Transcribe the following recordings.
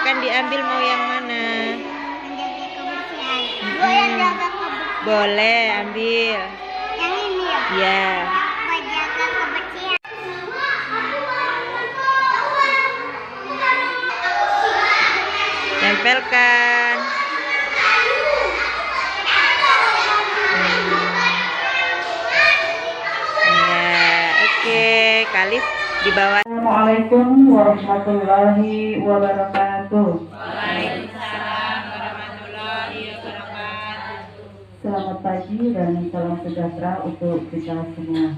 Silakan diambil mau yang mana? Menjaga kebersihan. Gue yang jaga kebersihan. Boleh ambil. Yang ini ya? Ya. Menjaga kebersihan. Tempelkan. Ya, oke. Kalif di bawah. Assalamualaikum warahmatullahi wabarakatuh. Waalaikumsalam warahmatullahi wabarakatuh. Selamat pagi dan salam sejahtera untuk kita semua.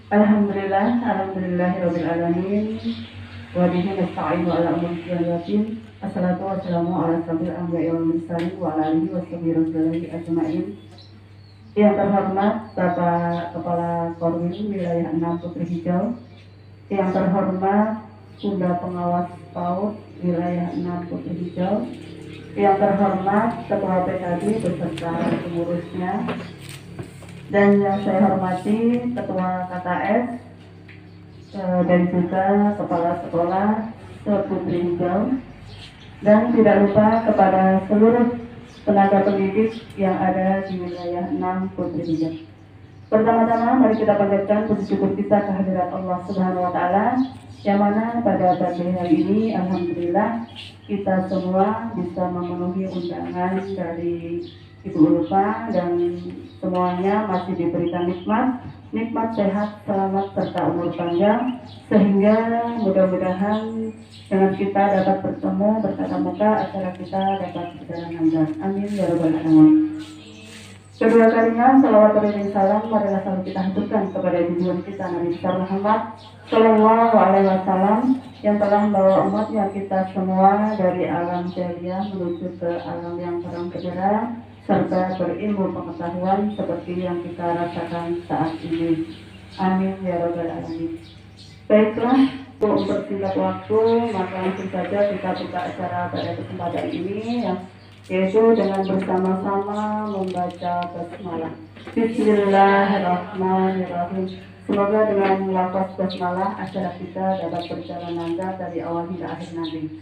Alhamdulillahirabbil alamin. Wa bihi nasta'inu ala umuri din. Assalatu wassalamu ala asyrofil anbiya'i wal mursalin wa ala alihi washabihi ajma'in. Yang terhormat Bapak Kepala Korwil Wilayah 6 Putri Hijau, yang terhormat Bunda Pengawas PAUD Wilayah 6 Putri Hijau, yang terhormat Ketua PKB beserta pengurusnya, dan yang saya hormati Ketua KKS dan juga Kepala Sekolah Putri Hijau, dan tidak lupa kepada seluruh tenaga pendidik yang ada di wilayah 6 Putri Hijau. Pertama-tama mari kita panjatkan puji syukur kita kehadirat Allah Subhanahu wa taala, yang mana pada pagi hari ini alhamdulillah kita semua bisa memenuhi undangan dari Ibu Ulfa dan semuanya masih diberikan nikmat sehat, selamat serta umur panjang, sehingga mudah-mudahan dengan kita dapat bertemu bertatap muka, acara kita dapat berjalan lancar. Amin ya rabbal alamin. Kedua kalinya salawat dan salam marilah selalu kita haturkan kepada junjungan kita Nabi besar Muhammad Shallallahu Alaihi Wasallam yang telah membawa umatnya kita semua dari alam jahiliyah menuju ke alam yang terang benderang serta berilmu pengetahuan seperti yang kita rasakan saat ini. Amin ya rabbal alamin. Baiklah, untuk mempersingkat waktu, maka langsung saja kita buka acara pada kesempatan ini, yaitu dengan bersama-sama membaca basmalah. Bismillahirrahmanirrahim. Semoga dengan lafaz basmalah acara kita dapat berjalan lancar dari awal hingga akhir nanti.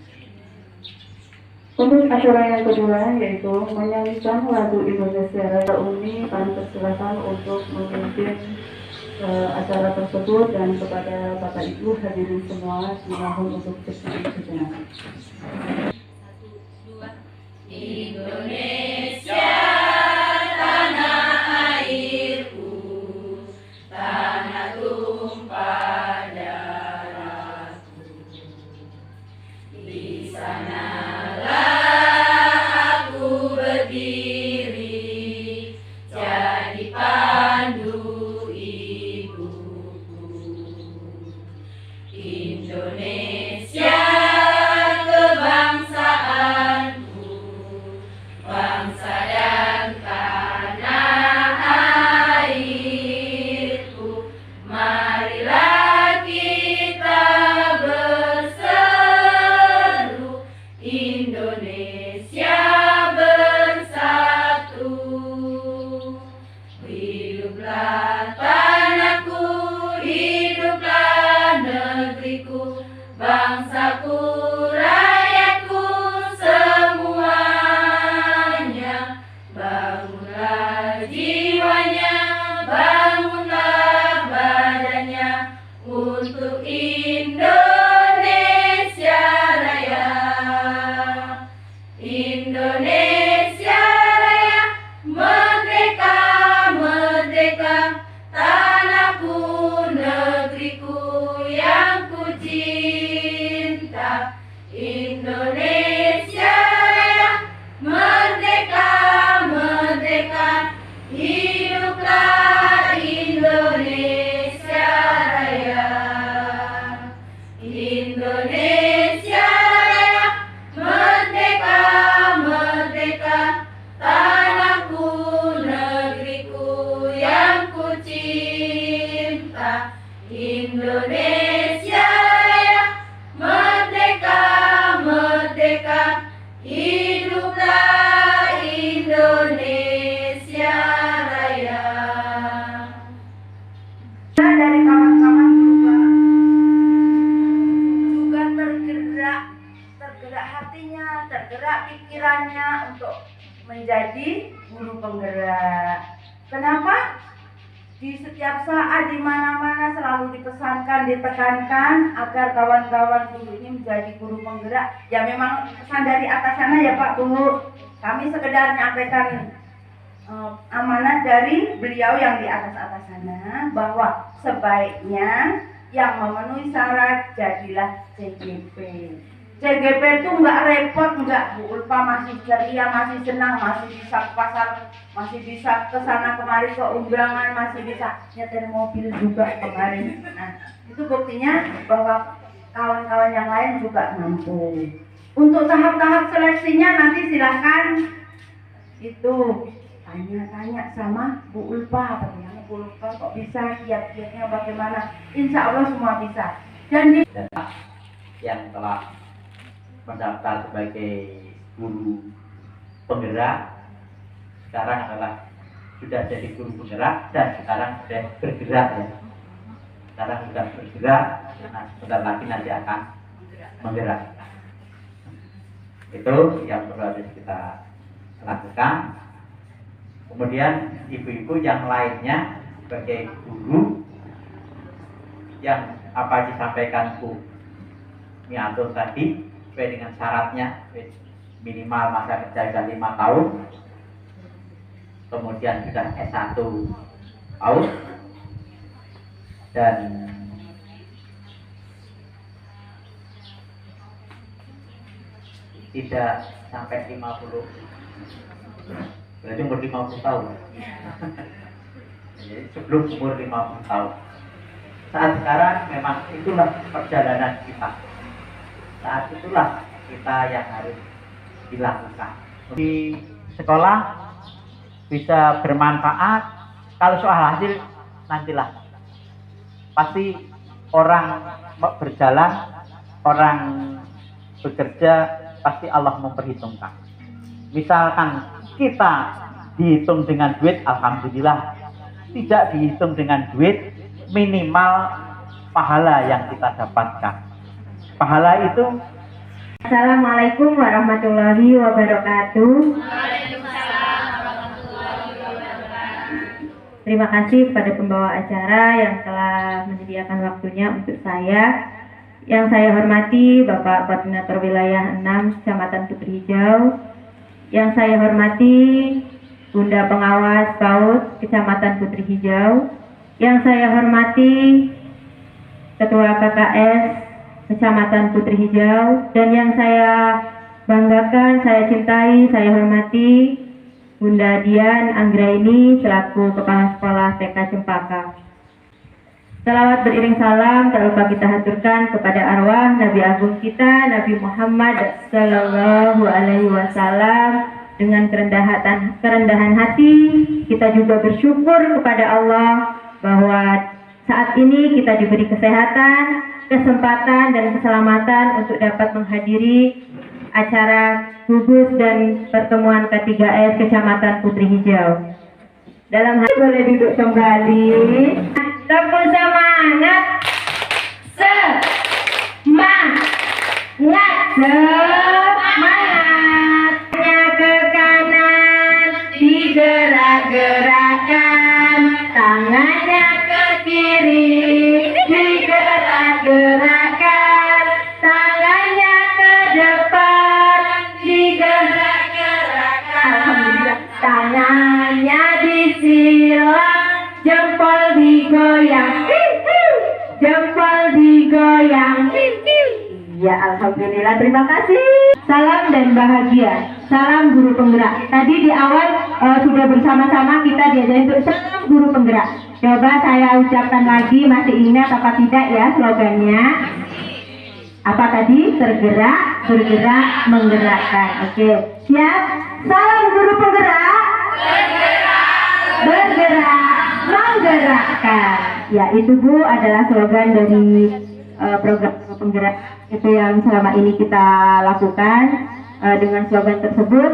Untuk acara yang kedua yaitu menyanyikan lagu Indonesia Raya Umi, kami persilakan untuk memimpin acara tersebut, dan kepada Bapak Ibu hadirin semua dimohon untuk berdiri sejenak. Indonesia tanah airku, tanah tumpah darahku, di sanalah aku berdiri jadi pandu ibuku. Indonesia kebangsaanku, bangsa dan tanah airku, marilah kita berseru, Indonesia bersatu. Hiduplah tanahku, hiduplah negeriku, bangsaku, rakyatku semuanya. Bangunlah jiwanya, bangunlah badannya untuk Indonesia Raya. Indonesia Raya, merdeka, merdeka, tanahku, negeriku yang ku cinta. Indonesia Raya, merdeka, merdeka, hiduplah Indonesia Raya. setiap saat di mana-mana selalu dipesankan, ditekankan agar kawan-kawan guru ini menjadi guru penggerak. Ya memang pesan dari atas sana ya Pak Bu. Kami sekedar menyampaikan amanat dari beliau yang di atas sana bahwa sebaiknya yang memenuhi syarat jadilah CGP. CGP itu nggak repot, nggak Bu Ulfa, masih ceria, masih senang, masih bisa ke pasar, masih bisa ke sana kemari ke undangan, masih bisa nyetir mobil juga kemarin. Nah, itu buktinya bahwa kawan-kawan yang lain juga mampu. Untuk tahap-tahap seleksinya nanti silahkan itu tanya-tanya sama Bu Ulfa, bagaimana Bu Ulfa kok bisa, kiat-kiatnya bagaimana. Insya Allah semua bisa. Dan yang telah mendaftar sebagai guru penggerak sekarang adalah sudah jadi guru penggerak dan sekarang sudah bergerak ya. Sekarang sudah bergerak, nah sebentar lagi nanti akan menggerak. Itu yang perlu harus kita lakukan. Kemudian ibu-ibu yang lainnya sebagai guru yang apa disampaikan Bu Miatul tadi sesuai dengan syaratnya, minimal masa kerja sudah 5 tahun, kemudian sudah S1 PAUD dan tidak sampai 50, berarti umur 50 tahun. Jadi sebelum umur 50 tahun. Saat sekarang memang itulah perjalanan kita. Saat itulah kita yang harus dilakukan. Di sekolah bisa bermanfaat. Kalau soal hasil nantilah. Pasti orang berjalan, orang bekerja, pasti Allah memperhitungkan. Misalkan kita dihitung dengan duit, alhamdulillah. Tidak dihitung dengan duit, minimal pahala yang kita dapatkan. Pahala itu. Assalamualaikum warahmatullahi wabarakatuh. Terima kasih kepada pembawa acara yang telah menyediakan waktunya untuk saya. Yang saya hormati Bapak Koordinator Wilayah 6 Kecamatan Putri Hijau. Yang saya hormati Bunda Pengawas PAUD Kecamatan Putri Hijau. Yang saya hormati Ketua KKS Kecamatan Putri Hijau, dan yang saya banggakan, saya cintai, saya hormati Bunda Dian Anggraini selaku Kepala Sekolah TK Cempaka. Salawat beriring salam tak lupa kita haturkan kepada arwah Nabi Agung kita Nabi Muhammad Sallallahu Alaihi Wasallam. Dengan kerendahan hati kita juga bersyukur kepada Allah bahwa saat ini kita diberi kesehatan, kesempatan dan keselamatan untuk dapat menghadiri acara gugus dan pertemuan K3S Kecamatan Putri Hijau. Dalam hal boleh duduk kembali. Tepuk semangat. Semangatnya ke kanan, digerak-gerakkan, tangannya ke kiri, digerak-gerakkan, tangannya ke depan, digerak-gerakkan. Alhamdulillah. Tangannya disilang, jempol digoyang, jempol digoyang. Ya, alhamdulillah, terima kasih. Salam dan bahagia. Salam guru penggerak. Tadi di awal sudah bersama-sama kita diajarin untuk salam guru penggerak. Coba saya ucapkan lagi, masih ingat apa tidak ya slogannya? Apa tadi? Tergerak, bergerak, menggerakkan. Oke, siap? Salam guru penggerak. Bergerak, menggerakkan. Ya, itu Bu adalah slogan dari program penggerak itu yang selama ini kita lakukan. Dengan slogan tersebut,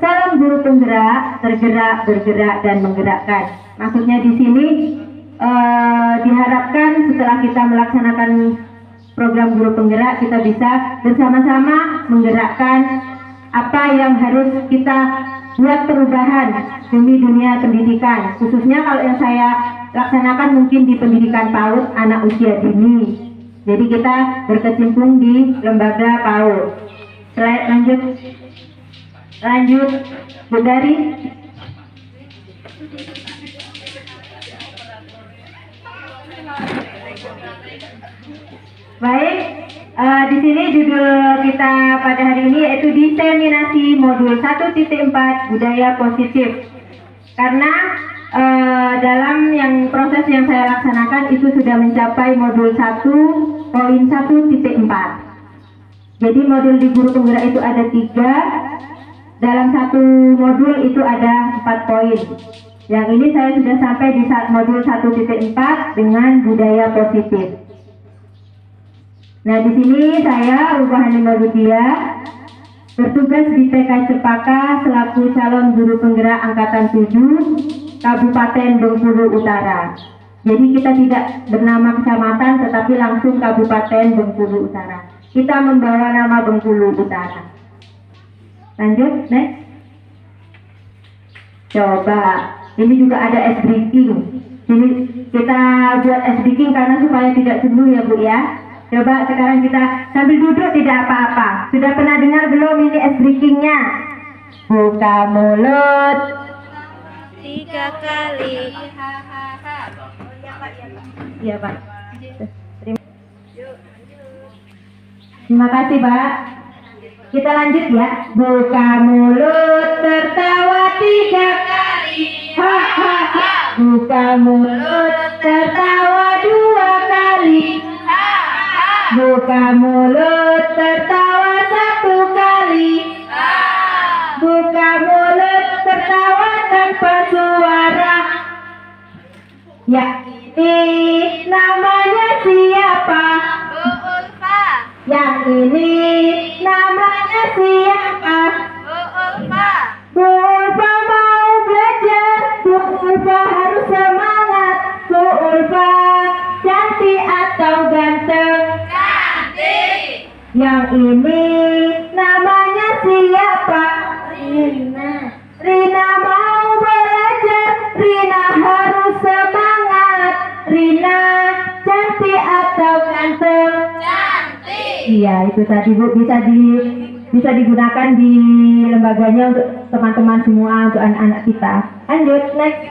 salam guru penggerak, tergerak, bergerak, dan menggerakkan. Maksudnya di sini diharapkan setelah kita melaksanakan program guru penggerak, kita bisa bersama-sama menggerakkan apa yang harus kita buat perubahan demi dunia pendidikan, khususnya kalau yang saya laksanakan mungkin di pendidikan PAUD anak usia dini. Jadi kita berkecimpung di lembaga PAUD. Lanjut Bu Dari. Baik, di sini judul kita pada hari ini yaitu diseminasi modul 1.4 budaya positif. Karena dalam proses yang saya laksanakan itu sudah mencapai modul 1.1.4. Jadi modul di guru penggerak itu ada 3. Dalam satu modul itu ada 4 poin. Yang ini saya sudah sampai di modul 1.4 dengan budaya positif. Nah, di sini saya Rubahan Rudiah bertugas di TK Cepaka selaku calon guru penggerak angkatan 7 Kabupaten Bengkulu Utara. Jadi kita tidak bernama kecamatan tetapi langsung Kabupaten Bengkulu Utara. Kita membawa nama Bengkulu Utara. Lanjut, next. Coba, ini juga ada ice breaking. Ini kita buat ice breaking karena supaya tidak jenuh ya Bu ya. Coba sekarang kita sambil duduk tidak apa-apa. Sudah pernah dengar belum ini ice breakingnya? Buka mulut 3 kali. Iya Pak. Terima kasih Pak. Kita lanjut ya. Buka mulut tertawa 3 kali. Ha ha ha. Buka mulut tertawa 2 kali. Buka mulut tertawa 1 kali. Buka mulut tertawa tanpa suara. Ya, ini namanya siapa? Bu Ulfa, Yang ini namanya siapa? Bu Ulfa, Bu Ulfa mau belajar. Bu Ulfa harus semangat. Bu Ulfa cantik atau ganteng? cantik. Yang ini namanya siapa? Rina. Rina mau belajar. Rina harus semangat. Rina cantik atau ganteng? Cantik. Iya, itu tadi Bu, bisa digunakan di lembaganya untuk teman-teman semua, untuk anak-anak kita. Lanjut, next.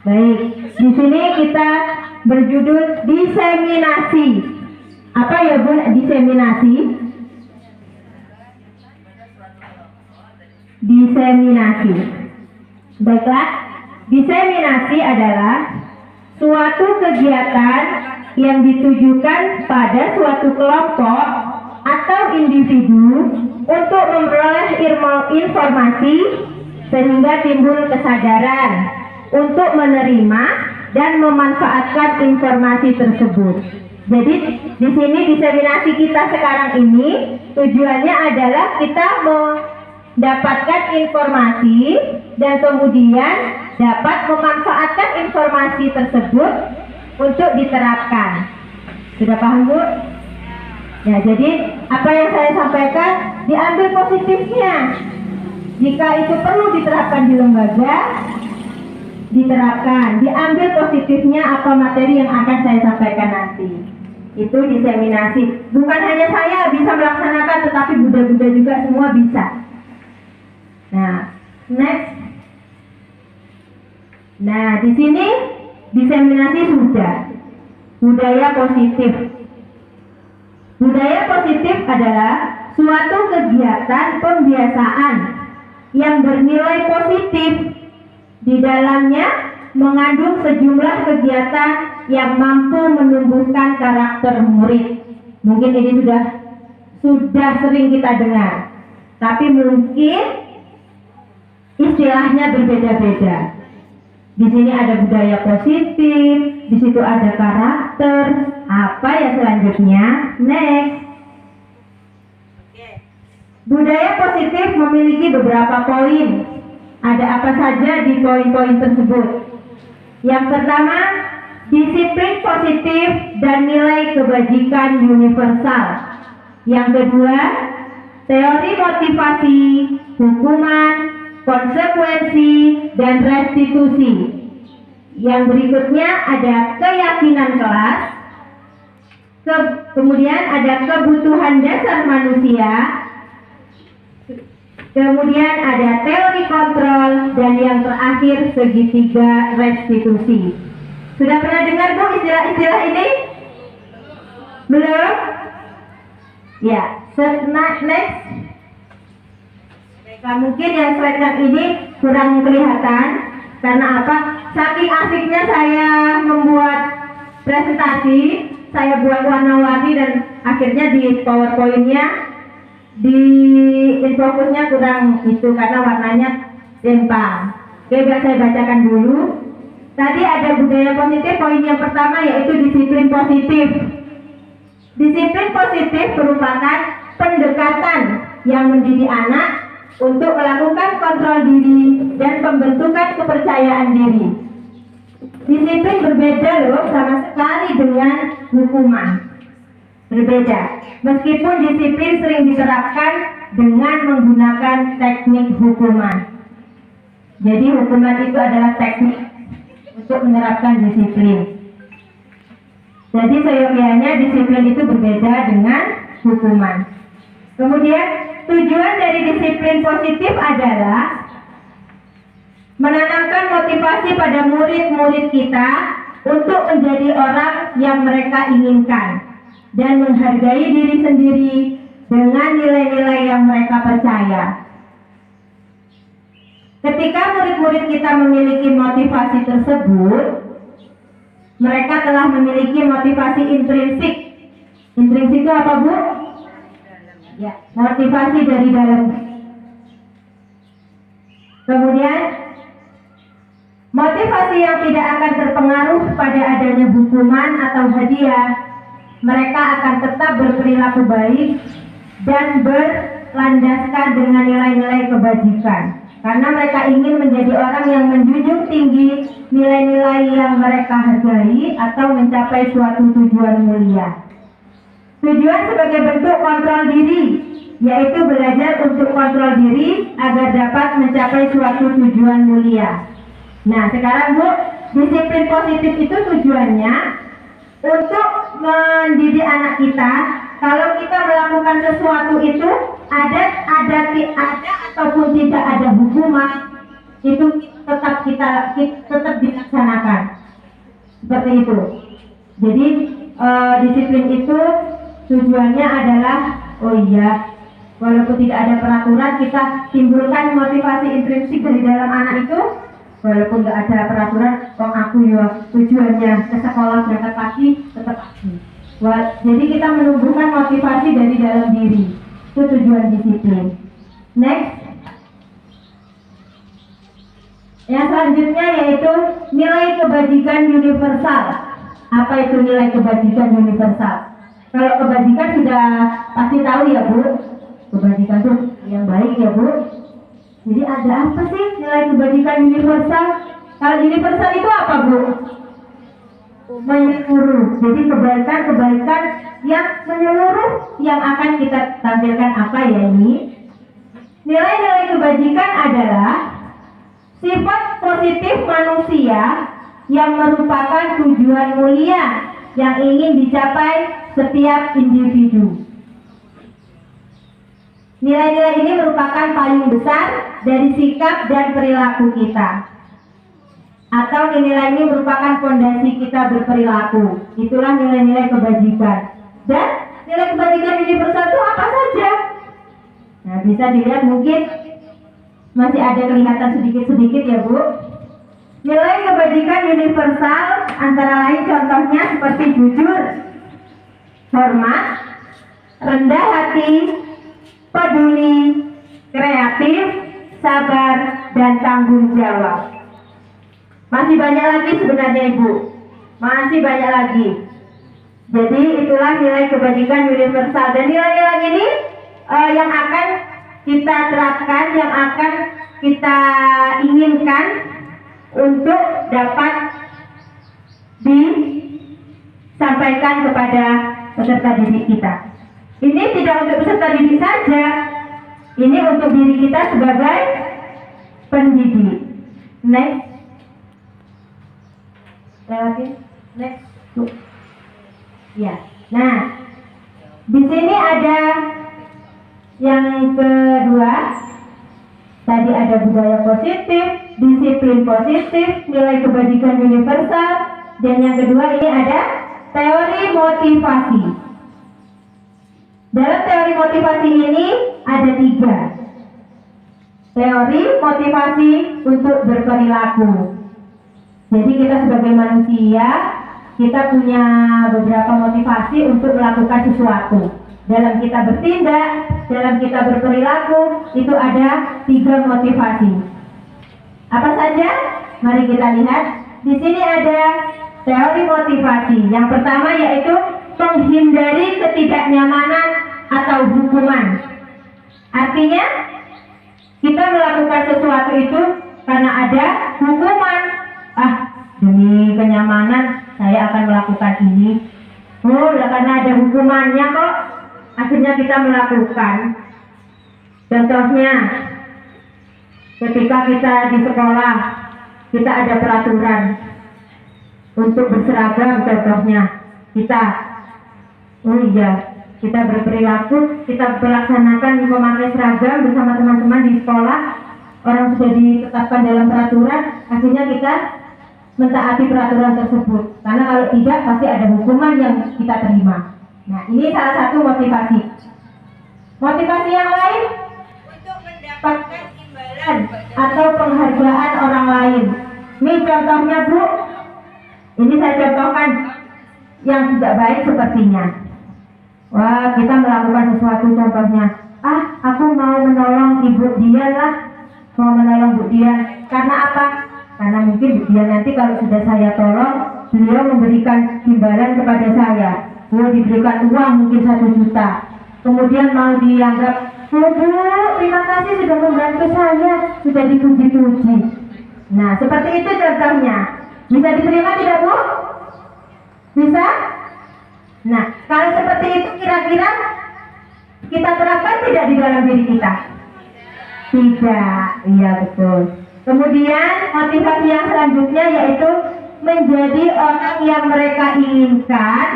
Baik, di sini kita berjudul diseminasi. Apa ya Bu, diseminasi? Diseminasi. Baiklah, diseminasi adalah suatu kegiatan yang ditujukan pada suatu kelompok atau individu untuk memperoleh informasi sehingga timbul kesadaran untuk menerima dan memanfaatkan informasi tersebut. Jadi di sini diseminasi kita sekarang ini tujuannya adalah kita mendapatkan informasi dan kemudian dapat memanfaatkan informasi tersebut untuk diterapkan. Sudah paham Bu? Ya, jadi apa yang saya sampaikan diambil positifnya. Jika itu perlu diterapkan di lembaga, diterapkan. Diambil positifnya apa materi yang akan saya sampaikan nanti. Itu diseminasi. Bukan hanya saya bisa melaksanakan, tetapi bunda-bunda juga semua bisa. Nah, next. Nah, di sini diseminasi sudah. Budaya positif. Budaya positif adalah suatu kegiatan pembiasaan yang bernilai positif. Di dalamnya mengandung sejumlah kegiatan yang mampu menumbuhkan karakter murid. Mungkin ini sudah sering kita dengar, tapi mungkin istilahnya berbeda-beda. Di sini ada budaya positif, di situ ada karakter. Apa ya selanjutnya? Next. Budaya positif memiliki beberapa poin. Ada apa saja di poin-poin tersebut? Yang pertama, disiplin positif dan nilai kebajikan universal. Yang kedua, teori motivasi, hukuman, konsekuensi, dan restitusi. Yang berikutnya ada keyakinan kelas, kemudian ada kebutuhan dasar manusia, kemudian ada teori kontrol, dan yang terakhir segitiga restitusi. Sudah pernah dengar Bu istilah-istilah ini? Belum? Ya, next. Nah, mungkin yang slide yang ini kurang kelihatan karena apa? Saking asiknya saya membuat presentasi, saya buat warna-warni dan akhirnya di PowerPoint-nya, di infokusnya kurang itu karena warnanya timpang. Oke, biar saya bacakan dulu. Tadi ada budaya positif, poin yang pertama yaitu disiplin positif. Disiplin positif merupakan pendekatan yang mendidik anak untuk melakukan kontrol diri dan pembentukan kepercayaan diri. Disiplin berbeda loh sama sekali dengan hukuman. Berbeda. Meskipun disiplin sering diterapkan dengan menggunakan teknik hukuman. Jadi hukuman itu adalah teknik untuk menerapkan disiplin. Jadi seyogianya disiplin itu berbeda dengan hukuman. Kemudian tujuan dari disiplin positif adalah menanamkan motivasi pada murid-murid kita untuk menjadi orang yang mereka inginkan dan menghargai diri sendiri dengan nilai-nilai yang mereka percaya. Ketika murid-murid kita memiliki motivasi tersebut, mereka telah memiliki motivasi intrinsik. Intrinsik itu apa, Bu? Ya, motivasi dari dalam. Kemudian motivasi yang tidak akan terpengaruh pada adanya hukuman atau hadiah. Mereka akan tetap berperilaku baik dan berlandaskan dengan nilai-nilai kebajikan. Karena mereka ingin menjadi orang yang menjunjung tinggi nilai-nilai yang mereka hargai atau mencapai suatu tujuan mulia. Tujuan sebagai bentuk kontrol diri, yaitu belajar untuk kontrol diri agar dapat mencapai suatu tujuan mulia. Nah, sekarang Bu, disiplin positif itu tujuannya untuk mendidik anak kita. Kalau kita melakukan sesuatu itu ada ataupun tidak ada hukuman, itu tetap dilaksanakan. Seperti itu. Jadi disiplin itu tujuannya adalah, walaupun tidak ada peraturan, kita timbulkan motivasi intrinsik dari dalam anak itu. Walaupun nggak ada peraturan, aku ya tujuannya ke sekolah berangkat pagi tetap pagi. Jadi kita menumbuhkan motivasi dari dalam diri. Itu tujuan disiplin. Next. Yang selanjutnya yaitu nilai kebajikan universal. Apa itu nilai kebajikan universal? Kalau kebajikan sudah pasti tahu ya Bu. Kebajikan itu yang baik ya Bu. Jadi ada apa sih nilai kebajikan universal? Kalau universal itu apa Bu? Menyeluruh. Jadi kebaikan-kebaikan yang menyeluruh yang akan kita tampilkan apa ya ini? Nilai-nilai kebajikan adalah sifat positif manusia yang merupakan tujuan mulia yang ingin dicapai setiap individu. Nilai-nilai ini merupakan payung besar dari sikap dan perilaku kita. Atau nilai ini merupakan fondasi kita berperilaku. Itulah nilai-nilai kebajikan. Dan nilai kebajikan universal itu apa saja? Nah, bisa dilihat mungkin masih ada kelihatan sedikit-sedikit ya Bu. Nilai kebajikan universal antara lain contohnya seperti jujur, hormat, rendah hati, peduli, kreatif, sabar, dan tanggung jawab. Masih banyak lagi sebenarnya Ibu. Masih banyak lagi. Jadi itulah nilai kebajikan universal. Dan nilai-nilai ini yang akan kita terapkan, yang akan kita inginkan untuk dapat disampaikan kepada peserta didik kita. Ini tidak untuk peserta didik saja, Ini untuk diri kita sebagai pendidik. Next. Lewatin. Next. Tuh. Ya. Nah, di sini ada yang kedua. Tadi ada budaya positif, disiplin positif, nilai kebajikan universal, dan yang kedua ini ada teori motivasi. Dalam teori motivasi ini ada 3. Teori motivasi untuk berperilaku. Jadi kita sebagai manusia, kita punya beberapa motivasi untuk melakukan sesuatu. Dalam kita bertindak, dalam kita berperilaku, itu ada 3 motivasi. Apa saja? Mari kita lihat. Di sini ada teori motivasi. Yang pertama yaitu menghindari ketidaknyamanan atau hukuman. Artinya, kita melakukan sesuatu itu karena ada hukuman. Demi kenyamanan saya akan melakukan ini. Karena ada hukumannya kok. Akhirnya kita melakukan. Contohnya, ketika kita di sekolah, kita ada peraturan untuk berseragam. Contohnya, kita berperilaku, kita melaksanakan memakai seragam bersama teman-teman di sekolah. Orang sudah ditetapkan dalam peraturan, akhirnya kita mentaati peraturan tersebut. Karena kalau tidak, pasti ada hukuman yang kita terima. Nah, ini salah satu motivasi. Motivasi yang lain untuk mendapatkan imbalan atau penghargaan orang lain. Ini contohnya, Bu. Ini saya contohkan yang tidak baik sepertinya. Wah, kita melakukan sesuatu, contohnya, aku mau menolong Ibu Dian lah, mau menolong Bu Dian. Karena apa? Karena mungkin Bu Dian nanti kalau sudah saya tolong, beliau memberikan imbalan kepada saya. Beliau diberikan uang mungkin 1 juta. Kemudian mau dianggap, Bu, terima kasih sudah membantu saya, sudah dipuji-puji. Nah, seperti itu contohnya. Bisa diterima tidak, Bu? Bisa? Nah, kalau seperti itu kira-kira kita terapkan tidak di dalam diri kita? Tidak, iya betul. Kemudian motivasi yang selanjutnya yaitu menjadi orang yang mereka inginkan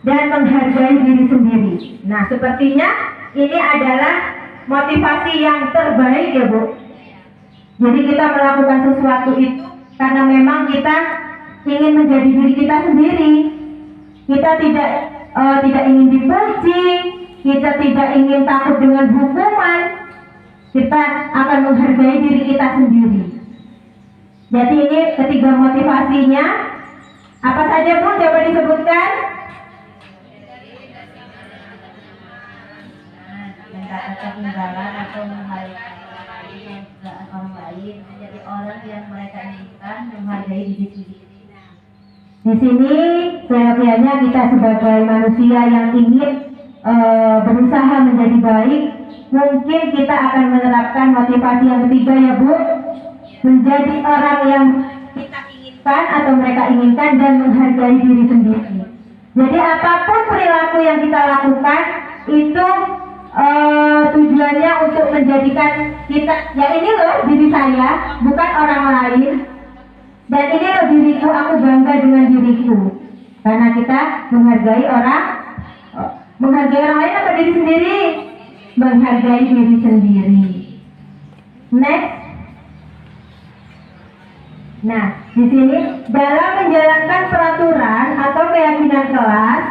dan menghargai diri sendiri. Nah, sepertinya ini adalah motivasi yang terbaik ya, Bu. Jadi kita melakukan sesuatu itu karena memang kita ingin menjadi diri kita sendiri. Kita tidak ingin dipuji, kita tidak ingin takut dengan hukuman. Kita akan menghargai diri kita sendiri. Jadi ini ketiga motivasinya. Apa saja, Bu? Coba disebutkan. Mendapatkan imbalan atau menghargai orang lain, menjadi orang yang mereka inginkan, menghargai diri sendiri. Di sini seyogyanya kita sebagai manusia yang ingin berusaha menjadi baik, mungkin kita akan menerapkan motivasi yang ketiga ya, Bu, menjadi orang yang kita inginkan atau mereka inginkan dan menghargai diri sendiri. Jadi apapun perilaku yang kita lakukan itu tujuannya untuk menjadikan kita, ya ini loh diri saya, bukan orang lain. Dan ini loh diriku, aku bangga dengan diriku. Karena kita menghargai orang lain atau diri sendiri? Menghargai diri sendiri. Next. Nah, di sini dalam menjalankan peraturan atau keyakinan kelas,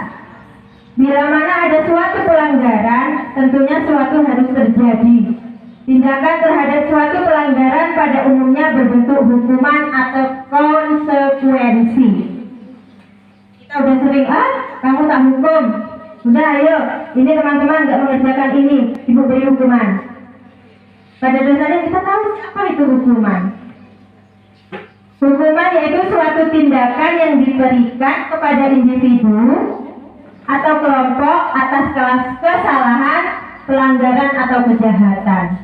bila mana ada suatu pelanggaran, tentunya suatu harus terjadi. Tindakan terhadap suatu pelanggaran pada umumnya berbentuk hukuman atau konsekuensi. Kita udah sering, kamu tak hukum. Udah ayo, ini teman-teman nggak mengerjakan ini, Ibu beri hukuman. Pada dasarnya kita tahu apa itu hukuman. Hukuman yaitu suatu tindakan yang diberikan kepada individu atau kelompok atas kesalahan, pelanggaran atau kejahatan.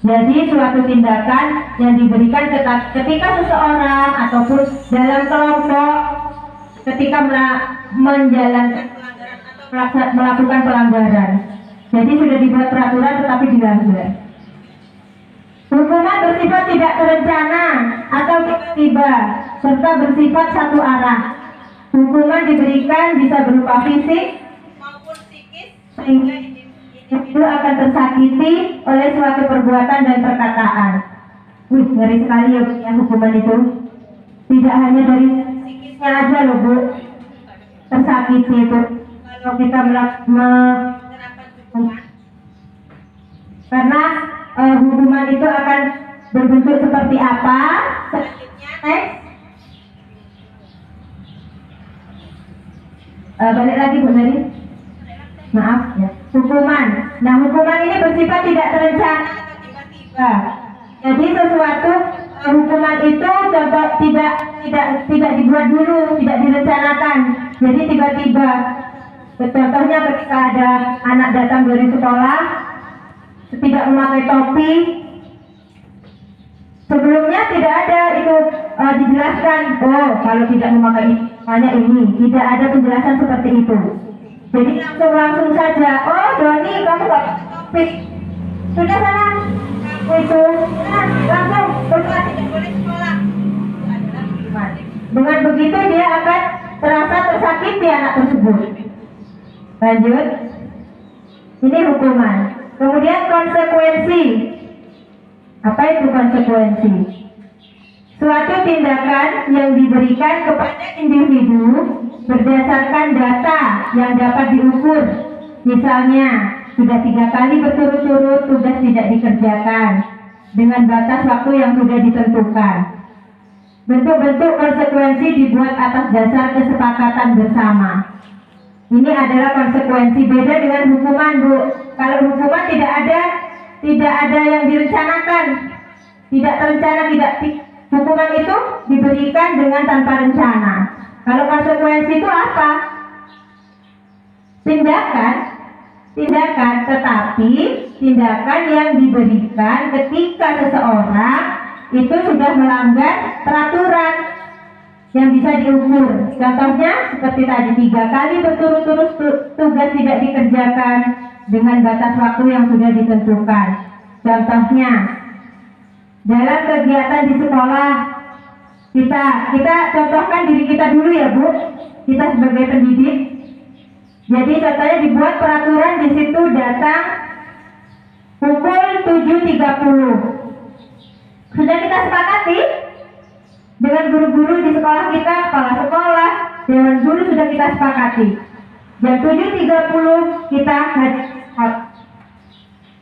Jadi suatu tindakan yang diberikan ketika seseorang ataupun dalam kelompok ketika menjalankan pelanggaran atau melakukan pelanggaran. Jadi sudah dibuat peraturan tetapi dilanggar. Hukuman bersifat tidak terencana atau tiba-tiba serta bersifat satu arah. Hukuman diberikan bisa berupa fisik maupun psikis sehingga individu akan tersakiti oleh suatu perbuatan dan perkataan. Wih, ngeri sekali ya Bu, ya hukuman itu. Tidak hanya dari psikisnya aja loh Bu, tersakiti itu. Kalau kita karena hukuman itu akan berbentuk seperti apa? Selanjutnya, next. Balik lagi Bu Nari. Maaf ya. Hukuman. Nah, hukuman ini bersifat tidak terencana atau tiba-tiba. Jadi sesuatu hukuman itu contoh tidak dibuat dulu, tidak direncanakan. Jadi tiba-tiba. Contohnya ketika ada anak datang dari sekolah tidak memakai topi, sebelumnya tidak ada itu dijelaskan. Oh, kalau tidak memakai hanya ini, tidak ada penjelasan seperti itu. Jadi langsung saja. Oh, Doni, kamu nggak pakai topi. Sudah sana. Itu langsung berbuat tidak boleh sekolah. Dengan begitu dia akan terasa tersakiti anak tersebut. Lanjut. Ini hukuman. Kemudian konsekuensi. Apa itu konsekuensi? Suatu tindakan yang diberikan kepada individu berdasarkan data yang dapat diukur. Misalnya, sudah 3 kali berturut-turut tugas tidak dikerjakan dengan batas waktu yang sudah ditentukan. Bentuk-bentuk konsekuensi dibuat atas dasar kesepakatan bersama. Ini adalah konsekuensi, beda dengan hukuman Bu. Kalau hukuman tidak ada yang direncanakan, tidak terencana, hukuman itu diberikan dengan tanpa rencana. Kalau konsekuensi itu apa? Tindakan, tetapi tindakan yang diberikan ketika seseorang itu sudah melanggar peraturan yang bisa diukur. Contohnya seperti tadi 3 kali berturut-turut tugas tidak dikerjakan dengan batas waktu yang sudah ditentukan. Contohnya dalam kegiatan di sekolah kita contohkan diri kita dulu ya Bu, kita sebagai pendidik. Jadi contohnya dibuat peraturan di situ datang pukul 7.30. Sudah kita sepakati dengan guru-guru di sekolah kita, kepala sekolah, dewan guru sudah kita sepakati. Jam 7.30 kita hadir.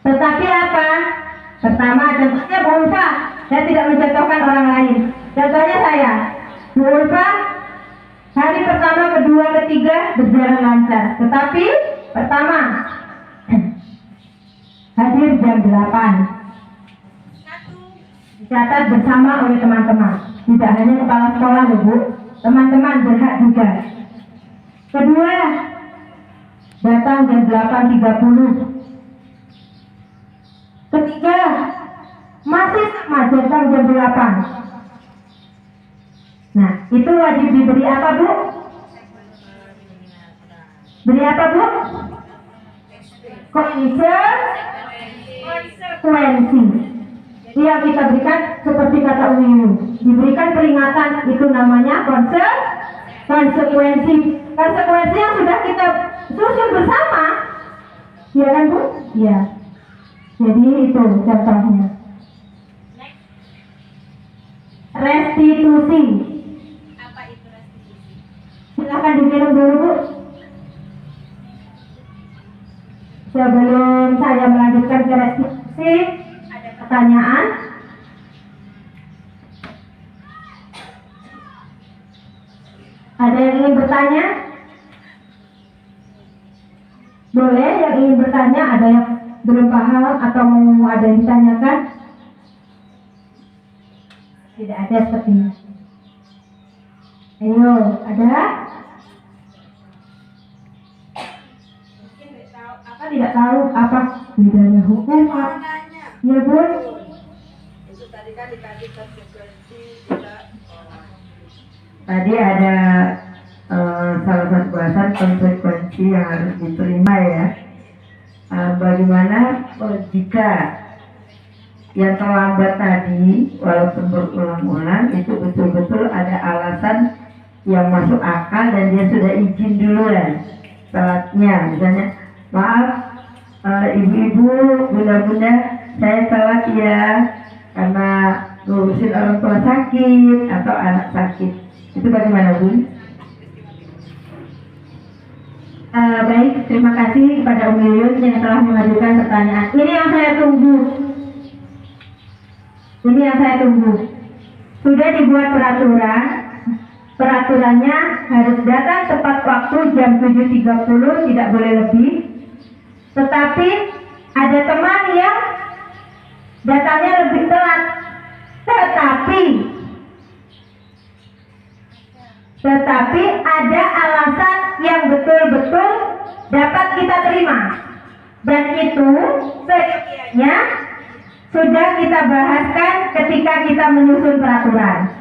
Tetapi apa? Pertama, contohnya Bu Ulfa, saya tidak mencontohkan orang lain. Contohnya saya, Bu Ulfa, hari pertama, kedua, ketiga berjalan lancar. Tetapi pertama hadir jam 8. Dicatat bersama oleh teman-teman. Tidak hanya kepala sekolah loh Bu, teman-teman berhak juga. Kedua, datang jam 8.30. Ketiga, masih sama datang jam 8. Nah, itu wajib diberi apa Bu? Beri apa Bu? Konsekuensi. Yang kita berikan seperti kata Umi, diberikan peringatan, itu namanya konsekuensi. Konsekuensi yang sudah kita susun bersama, ya kan Bu? Ya. Jadi itu contohnya. Restitusi. Apa itu restitusi? Silakan diminum dulu Bu. Sebelum saya melanjutkan ke restitusi, ada pertanyaan? Ada yang ingin bertanya? Boleh yang ingin bertanya, ada yang belum paham atau mau ada yang ditanyakan? Tidak ada sepertinya. Ayo, ada? Apa tidak tahu apa bedanya hukuman? Ya Bu. Itu tadi kan dikasih konsekuensi juga. Tadi ada salah satu bahasan konsekuensi yang harus diterima ya. bagaimana jika yang terlambat tadi walaupun berulang-ulang itu betul-betul ada alasan yang masuk akal dan dia sudah izin duluan telatnya, misalnya maaf ibu-ibu, bunda-bunda, saya telat ya karena ngurusin orang tua sakit atau anak sakit. Itu bagaimana, Bu? Baik, terima kasih kepada Umi Yuyun yang telah mengajukan pertanyaan. Ini yang saya tunggu. Ini yang saya tunggu. Sudah dibuat peraturan. Peraturannya harus datang tepat waktu jam 7.30, tidak boleh lebih. Tetapi ada teman yang datangnya lebih telat. Tetapi ada alasan yang betul-betul dapat kita terima, dan itu seyogyanya sudah kita bahaskan ketika kita menyusun peraturan.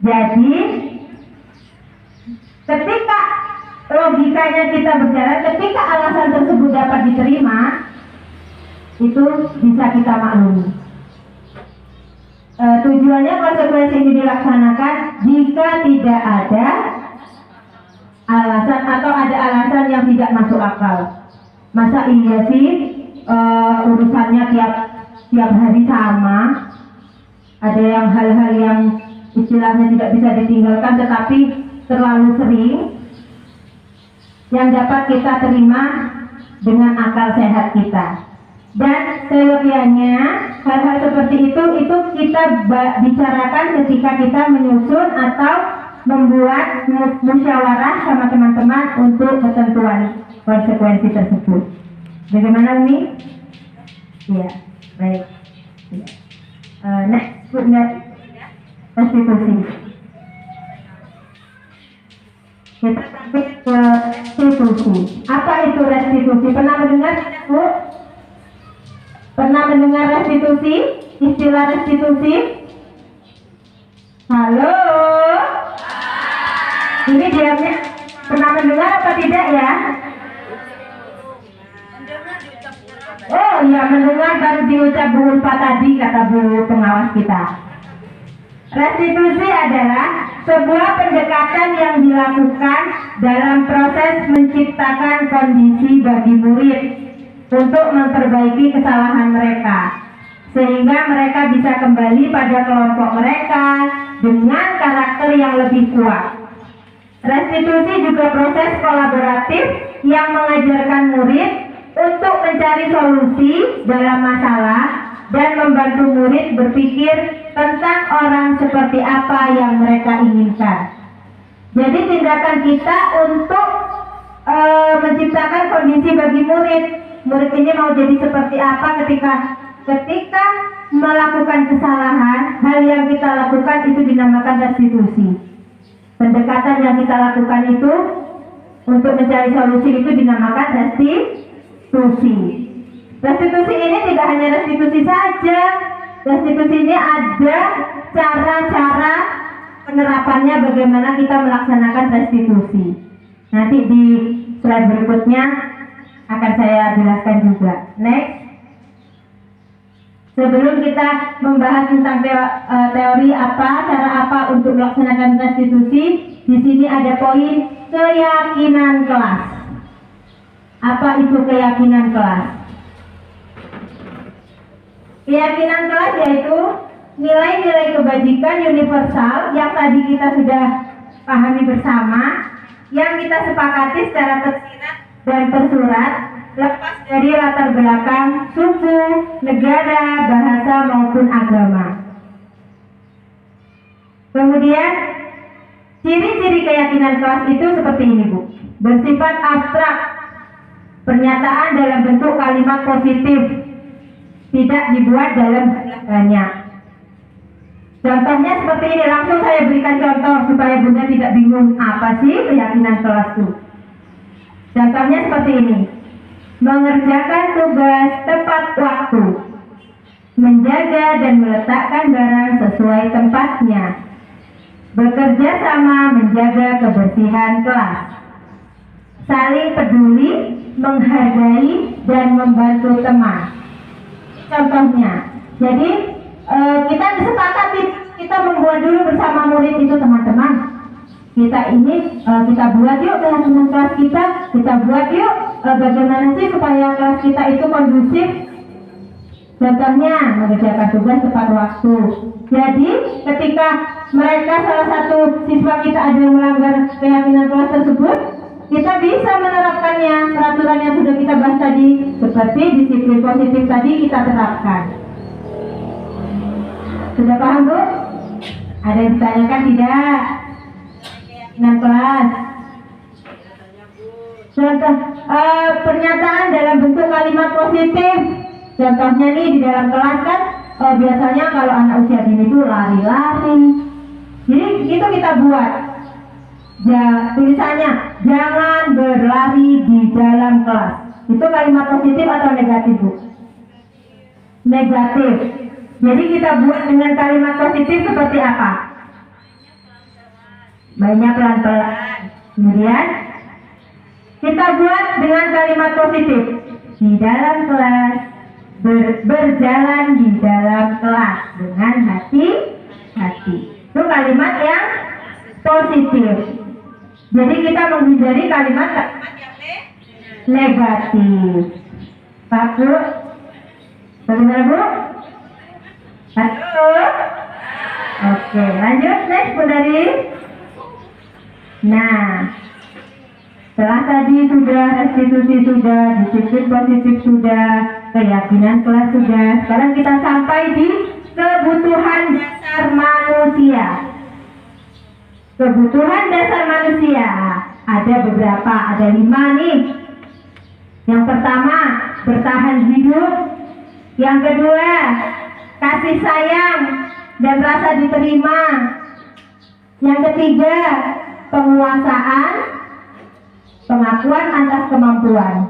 Jadi ketika logikanya kita berjalan, ketika alasan tersebut dapat diterima, itu bisa kita maklumi. Tujuannya konsekuensi ini dilaksanakan jika tidak ada alasan atau ada alasan yang tidak masuk akal. Masa iya sih urusannya tiap hari sama? Ada yang hal-hal yang istilahnya tidak bisa ditinggalkan tetapi terlalu sering, yang dapat kita terima dengan akal sehat kita. Dan seyogyanya hal-hal seperti itu kita bicarakan ketika kita menyusun atau membuat musyawarah sama teman-teman untuk ketentuan konsekuensi tersebut. Bagaimana Umi? Iya, baik. Next, restitusi. Kita sampai ke restitusi. Apa itu restitusi? Pernah mendengar, Bu? Pernah mendengar restitusi? Istilah restitusi? Halo? Ini diamnya pernah mendengar apa tidak ya? Oh iya, mendengar baru diucap Bu Ulfa tadi, kata Bu pengawas kita. Restitusi adalah sebuah pendekatan yang dilakukan dalam proses menciptakan kondisi bagi murid untuk memperbaiki kesalahan mereka, sehingga mereka bisa kembali pada kelompok mereka dengan karakter yang lebih kuat. Restitusi juga proses kolaboratif yang mengajarkan murid untuk mencari solusi dalam masalah dan membantu murid berpikir tentang orang seperti apa yang mereka inginkan. Jadi tindakan kita untuk menciptakan kondisi bagi murid ini mau jadi seperti apa ketika melakukan kesalahan. Hal yang kita lakukan itu dinamakan restitusi. Pendekatan yang kita lakukan itu untuk mencari solusi itu dinamakan restitusi. Restitusi ini tidak hanya restitusi saja. Restitusi ini ada cara-cara penerapannya, bagaimana kita melaksanakan restitusi. Nanti di slide berikutnya akan saya jelaskan juga. Next. Sebelum kita membahas tentang teori cara apa untuk melaksanakan restitusi, di sini ada poin keyakinan kelas. Apa itu keyakinan kelas? Keyakinan kelas yaitu nilai-nilai kebajikan universal yang tadi kita sudah pahami bersama, yang kita sepakati secara tersirat dan tersurat, lepas dari latar belakang suku, negara, bahasa maupun agama. Kemudian ciri-ciri keyakinan kelas itu seperti ini, Bu. Bersifat abstrak, pernyataan dalam bentuk kalimat positif, tidak dibuat dalam banyak. Contohnya seperti ini, langsung saya berikan contoh supaya Bunda tidak bingung apa sih keyakinan kelas itu. Contohnya seperti ini: mengerjakan tugas tepat waktu, menjaga dan meletakkan barang sesuai tempatnya, bekerja sama menjaga kebersihan kelas, saling peduli menghargai, dan membantu teman. Contohnya, jadi kita disepakati, kita membuat dulu bersama murid itu teman-teman. Kita buat yuk keyakinan kelas kita buat yuk bagaimana sih supaya kelas kita itu kondusif. Contohnya, mengerjakan tugas tepat waktu. Jadi, ketika mereka salah satu siswa kita ada yang melanggar keyakinan kelas tersebut, kita bisa menerapkannya. Peraturan yang sudah kita bahas tadi, seperti disiplin positif tadi kita terapkan. Sudah paham, Bu? Ada yang ditanyakan tidak? Keyakinan kelas. Contoh pernyataan dalam bentuk kalimat positif. Contohnya nih di dalam kelas kan biasanya kalau anak usia dini itu lari-lari. Jadi itu kita buat. Tulisannya jangan berlari di dalam kelas. Itu kalimat positif atau negatif, Bu? Negatif. Jadi kita buat dengan kalimat positif seperti apa? Banyak pelan-pelan. Kemudian kita buat dengan kalimat positif di dalam kelas, berjalan di dalam kelas dengan hati-hati. Itu kalimat yang positif. Jadi kita menghindari kalimat yang negatif. Pak, Bu? Bagaimana, Bu? Satu. Oke, lanjut next, Bu Dari. Nah, setelah tadi sudah restitusi sudah, disiplin positif sudah, keyakinan kelas sudah. Sekarang kita sampai di kebutuhan dasar manusia. Kebutuhan dasar manusia ada beberapa, ada 5 nih. Yang pertama, bertahan hidup. Yang kedua, kasih sayang dan rasa diterima. Yang ketiga, penguasaan, pengakuan atas kemampuan.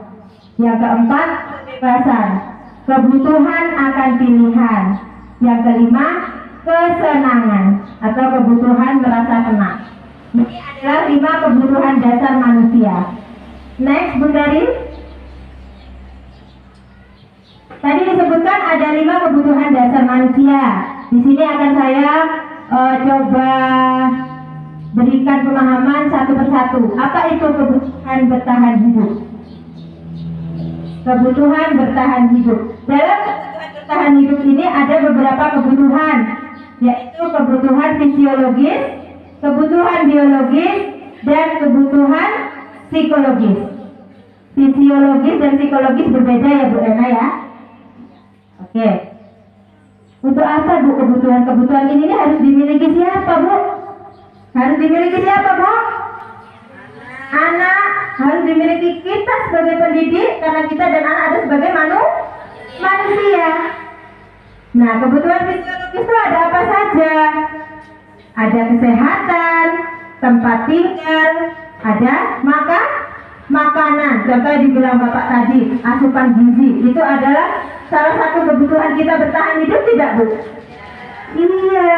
Yang keempat, kebebasan, kebutuhan akan pilihan. Yang kelima, kesenangan atau kebutuhan merasa senang. Ini adalah 5 kebutuhan dasar manusia. Next, Bu Dari. Tadi disebutkan ada 5 kebutuhan dasar manusia. Di sini akan saya coba berikan pemahaman satu persatu. Apa itu kebutuhan bertahan hidup? Kebutuhan bertahan hidup. Dalam kebutuhan bertahan hidup ini ada beberapa kebutuhan, yaitu kebutuhan fisiologis, kebutuhan biologis, dan kebutuhan psikologis. Fisiologis dan psikologis berbeda ya, Bu Ena ya. Oke. Untuk apa, Bu, kebutuhan ini harus dimiliki siapa, Bu? Harus dimiliki siapa, Bu? Anak. Harus dimiliki kita sebagai pendidik, karena kita dan anak ada sebagai manusia. Nah, kebutuhan fisiologis itu ada apa saja? Ada kesehatan, tempat tinggal, ada makanan. Contohnya dibilang Bapak tadi, asupan gizi. Itu adalah salah satu kebutuhan kita bertahan hidup, tidak, Bu? Iya,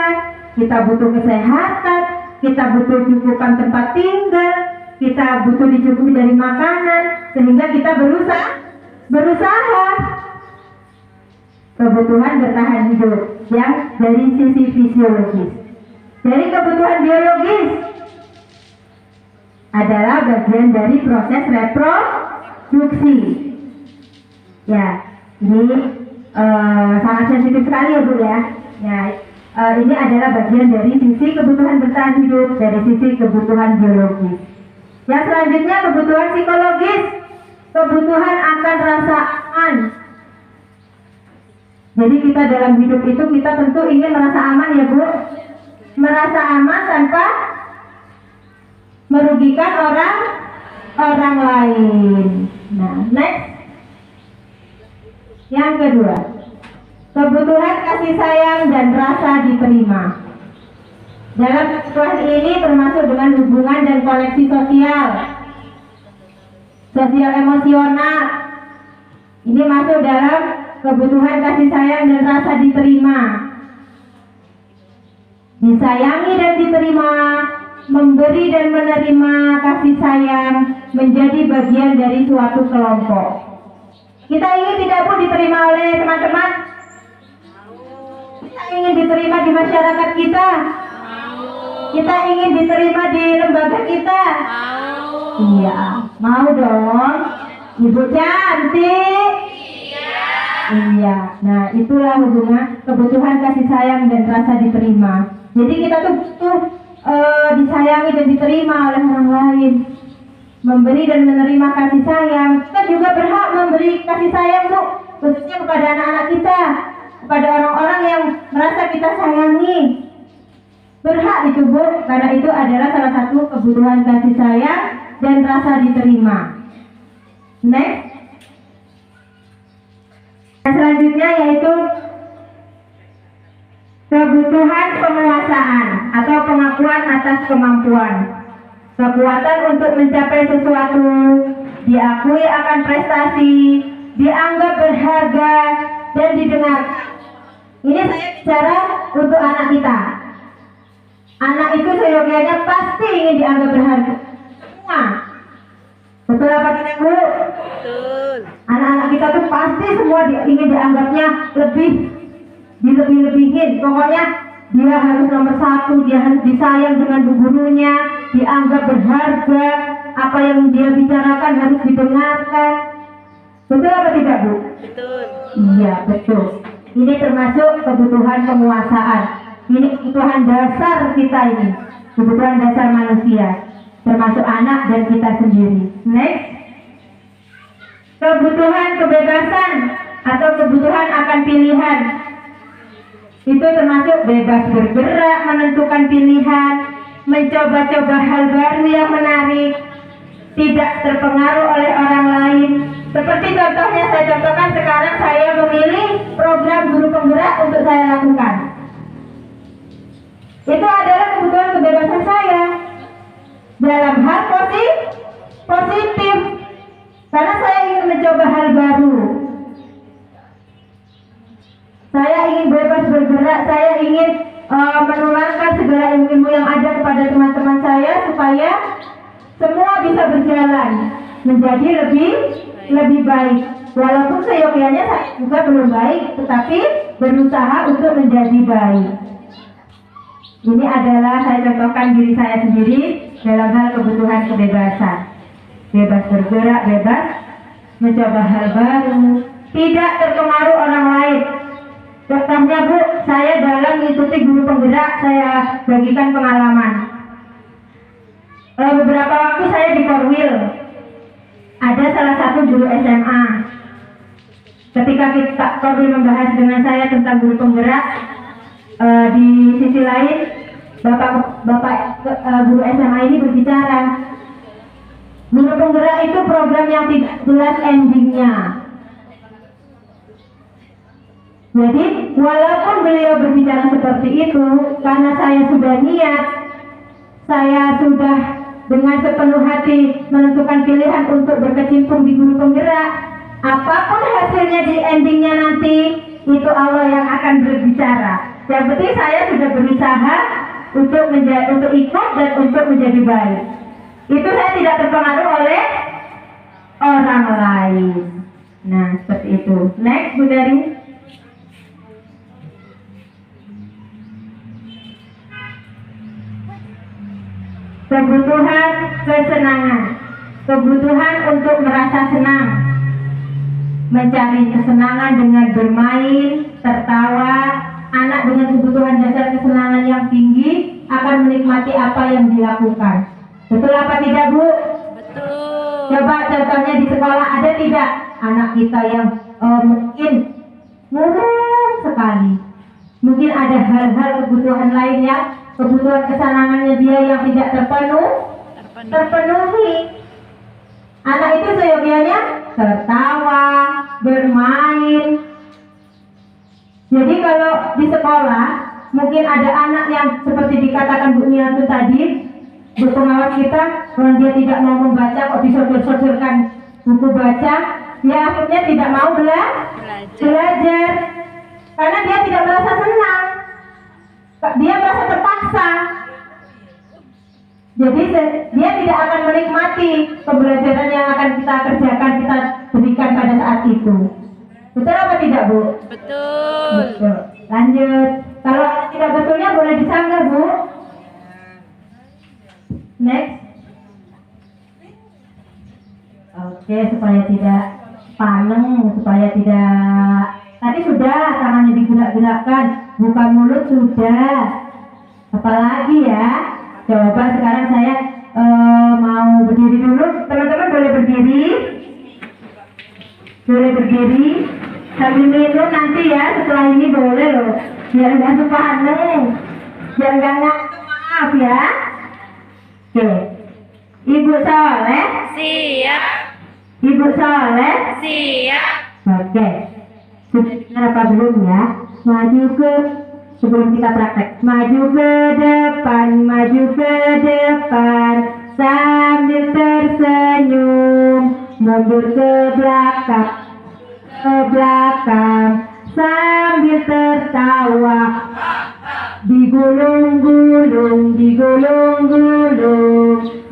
kita butuh kesehatan, kita butuh cukupan tempat tinggal, kita butuh dicukupi dari makanan, sehingga kita berusaha. Kebutuhan bertahan hidup yang dari sisi fisiologis. Dari kebutuhan biologis adalah bagian dari proses reproduksi. Ya, ini sangat sensitif sekali ya, Bu ya. Ya, ini adalah bagian dari sisi kebutuhan bertahan hidup, dari sisi kebutuhan biologis. Yang selanjutnya kebutuhan psikologis, kebutuhan akan rasa aman. Jadi kita dalam hidup itu kita tentu ingin merasa aman ya, Bu. Merasa aman tanpa merugikan orang lain. Nah, next. Yang kedua, kebutuhan kasih sayang dan rasa diterima. Dalam kebutuhan ini termasuk dengan hubungan dan koneksi sosial emosional. Ini masuk dalam kebutuhan kasih sayang dan rasa diterima. Disayangi dan diterima, memberi dan menerima kasih sayang menjadi bagian dari suatu kelompok. Kita ingin tidak Bu diterima oleh teman-teman? Kita ingin diterima di masyarakat kita? Kita ingin diterima di lembaga kita? Iya, mau dong. Ibu cantik. Iya. Nah, itulah hubungan kebutuhan kasih sayang dan rasa diterima. Jadi kita tuh butuh disayangi dan diterima oleh orang lain. Memberi dan menerima kasih sayang. Kita juga berhak memberi kasih sayang Bu, khususnya kepada anak-anak kita, kepada orang-orang yang merasa kita sayangi. Berhak itu Bu, karena itu adalah salah satu kebutuhan kasih sayang dan rasa diterima. Next. Yang selanjutnya yaitu kebutuhan penguasaan atau pengakuan atas kemampuan. Kekuatan untuk mencapai sesuatu, diakui akan prestasi, dianggap berharga, dan didengar. Ini saya bicara untuk anak kita. Anak itu seyogianya pasti ingin dianggap berharga. Semua. Betul apa tidak Bu? Betul. Anak-anak kita tuh pasti semua ingin dianggapnya dilebih-lebihin. Pokoknya dia harus nomor satu, dia harus disayang dengan bu gurunya, dianggap berharga, apa yang dia bicarakan harus didengarkan. Betul apa tidak Bu? Betul. Iya betul. Ini termasuk kebutuhan penguasaan. Ini kebutuhan dasar kita ini, kebutuhan dasar manusia, termasuk anak dan kita sendiri. Next. Kebutuhan kebebasan atau kebutuhan akan pilihan. Itu termasuk bebas bergerak, menentukan pilihan, mencoba-coba hal baru yang menarik, tidak terpengaruh oleh orang lain. Seperti contohnya saya contohkan sekarang, saya memilih program guru penggerak untuk saya lakukan. Itu adalah kebutuhan kebebasan saya dalam hal positif, karena saya ingin mencoba hal baru. Saya ingin bebas bergerak, saya ingin menularkan segala ilmu yang ada kepada teman-teman saya supaya semua bisa berjalan menjadi lebih baik. Walaupun seyogianya saya juga belum baik, tetapi berusaha untuk menjadi baik. Ini adalah saya contohkan diri saya sendiri dalam hal kebutuhan kebebasan. Bebas bergerak, bebas mencoba hal baru, tidak terpengaruh orang lain. Contohnya Bu, saya dalam mengikuti guru penggerak, saya bagikan pengalaman. Beberapa waktu saya di Korwil, ada salah satu guru SMA. Ketika kita Korwil membahas dengan saya tentang guru penggerak, di sisi lain Bapak guru SMA ini berbicara, guru penggerak itu program yang tidak jelas endingnya. Jadi walaupun beliau berbicara seperti itu, karena saya sudah niat, saya sudah dengan sepenuh hati menentukan pilihan untuk berkecimpung di guru penggerak, apapun hasilnya di endingnya nanti, itu Allah yang akan berbicara. Yang penting saya sudah berusaha untuk ikut dan untuk menjadi baik. Itu saya tidak terpengaruh oleh orang lain. Nah, seperti itu. Next, Bu Dari. Kebutuhan kesenangan, kebutuhan untuk merasa senang, mencari kesenangan dengan bermain, tertawa. Anak dengan kebutuhan dasar kesenangan yang tinggi akan menikmati apa yang dilakukan. Betul apa tidak Bu? Betul. Coba contohnya di sekolah, ada tidak anak kita yang mungkin murung sekali, mungkin ada hal-hal kebutuhan lainnya, kebutuhan kesenangannya dia yang tidak terpenuhi. Anak itu seyogianya tertawa, bermain. Jadi kalau di sekolah mungkin ada anak yang seperti dikatakan Bu Niantu tadi, Bu pengawas kita, kalau dia tidak mau membaca kok disodor-sodorkan buku baca, dia akhirnya tidak mau belajar karena dia tidak merasa senang, dia merasa terpaksa. Jadi dia tidak akan menikmati pembelajaran yang akan kita kerjakan, kita berikan pada saat itu. Betul apa tidak, Bu? Betul. Betul. Lanjut. Kalau tidak betulnya boleh disanggah, Bu. Next. Oke, supaya tidak paneng, supaya tidak. Tadi sudah tangannya digerak-gerakkan, buka mulut sudah. Apalagi ya? Coba sekarang saya mau berdiri dulu. Teman-teman boleh berdiri? Boleh berdiri? Sambil minum nanti ya, setelah ini boleh loh. Biar nggak sepaneng, biar nggak ngantuk, maaf ya. Oke, Ibu Soleh. Siap. Ibu Soleh. Siap. Oke. Sudah dengar apa belum ya? Maju ke, sebelum kita praktek, maju ke depan sambil tersenyum, mundur ke belakang sambil tertawa, digulung-gulung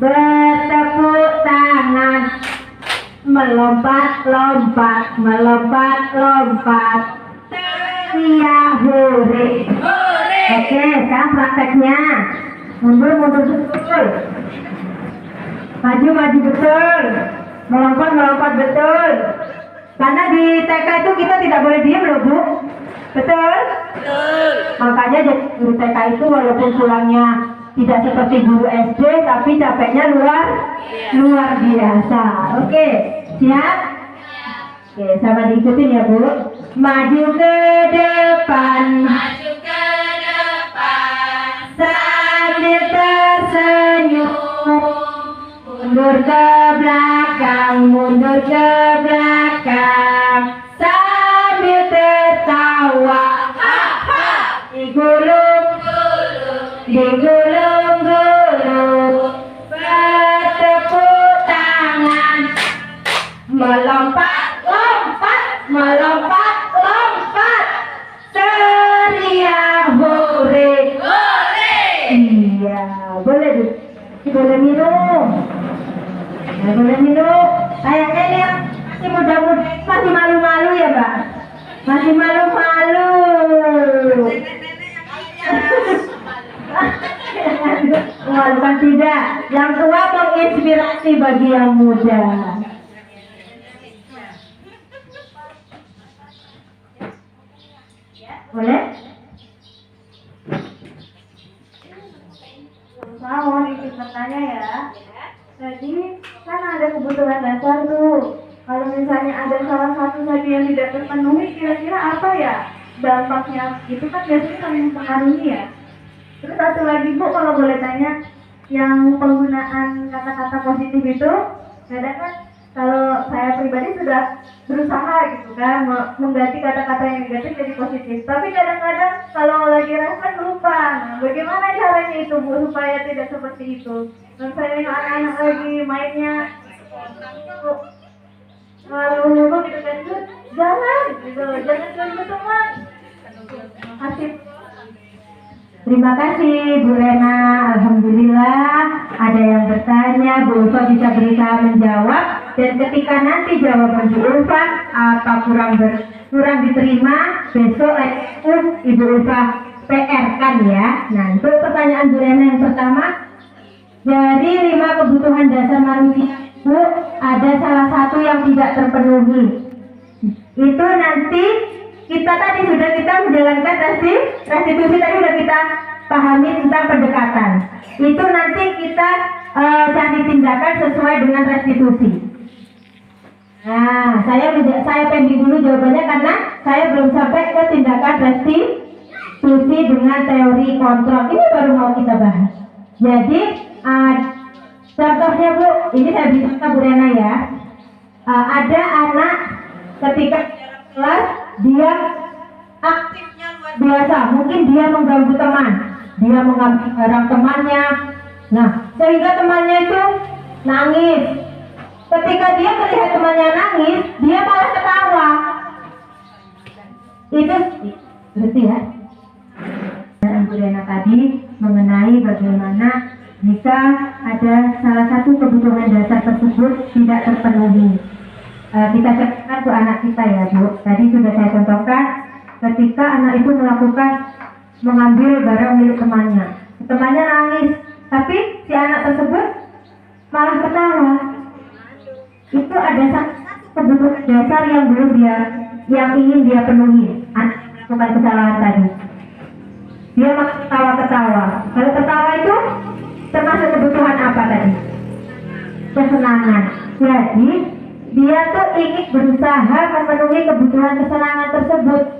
bertepuk tangan, melompat-lompat teriak hore. Oke, sekarang prakteknya mundur betul, maju betul, melompat betul. Karena di TK itu kita tidak boleh diam loh, Bu. Betul? Betul. Makanya jadi guru TK itu walaupun pulangnya tidak seperti guru SD, tapi capeknya luar biasa. Oke, siap? Oke, sama diikutin ya, Bu. Maju ke depan sambil tersenyum, mundur ke belakang sambil tertawa, digulung-gulung bertepuk tangan, melompat teriak hore. Iya, boleh Bu. Boleh minum. Kayaknya ini yang masih muda-muda, masih malu-malu ya, Mbak? Masih malu-malu. Bukan tidak. Yang tua menginspirasi bagi yang muda. Boleh? Mau izin bertanya ya. Jadi kan ada kebutuhan dasar tuh. Kalau misalnya ada salah satu tadi yang tidak terpenuhi, kira-kira apa ya dampaknya? Itu kan biasanya saling mempengaruhi ya. Terus satu lagi Bu, kalau boleh tanya, yang penggunaan kata-kata positif itu, kadang kan kalau saya pribadi sudah berusaha gitu kan mengganti kata-kata yang negatif jadi positif, tapi kadang-kadang kalau lagi respon lupa. Nah, bagaimana caranya itu Bu supaya tidak seperti itu? Dan saya anak-anak lagi mainnya lalu gitu kan, jangan teman. Asik. Terima kasih Bu Rena, alhamdulillah ada yang bertanya, Bu Ulfa bisa berusaha menjawab, dan ketika nanti jawaban Bu Ulfa apa kurang diterima, besok Ibu Ulfa PR kan ya. Nah, itu pertanyaan Bu Rena yang pertama. Dari 5 kebutuhan dasar manusia Bu, ada salah satu yang tidak terpenuhi. Itu nanti kita menjalankan restitusi tadi sudah kita pahami tentang pendekatan. Itu nanti kita cari tindakan sesuai dengan restitusi. Nah, saya pending dulu jawabannya karena saya belum sampai ke tindakan restitusi dengan teori kontrol. Ini baru mau kita bahas. Jadi contohnya Bu, ini saya bisa Bu Rena ya. Ada anak ketika kelas dia aktifnya luar biasa, mungkin dia mengganggu teman, dia mengambil barang temannya. Nah, sehingga temannya itu nangis. Ketika dia melihat temannya nangis, dia malah ketawa. Itu berarti ya. Bu Rena tadi mengenai bagaimana jika ada salah satu kebutuhan dasar tersebut tidak terpenuhi. Kita cekkan ke anak kita ya Bu. Tadi sudah saya contohkan ketika anak itu mengambil barang milik temannya. Temannya nangis, tapi si anak tersebut malah ketawa. Itu ada satu kebutuhan dasar yang ingin dia penuhi. Anak melakukan kesalahan tadi. Dia malah ketawa-ketawa. Kalau ketawa itu termasuk kebutuhan apa tadi? Kesenangan. Jadi dia tuh ingin berusaha memenuhi kebutuhan kesenangan tersebut.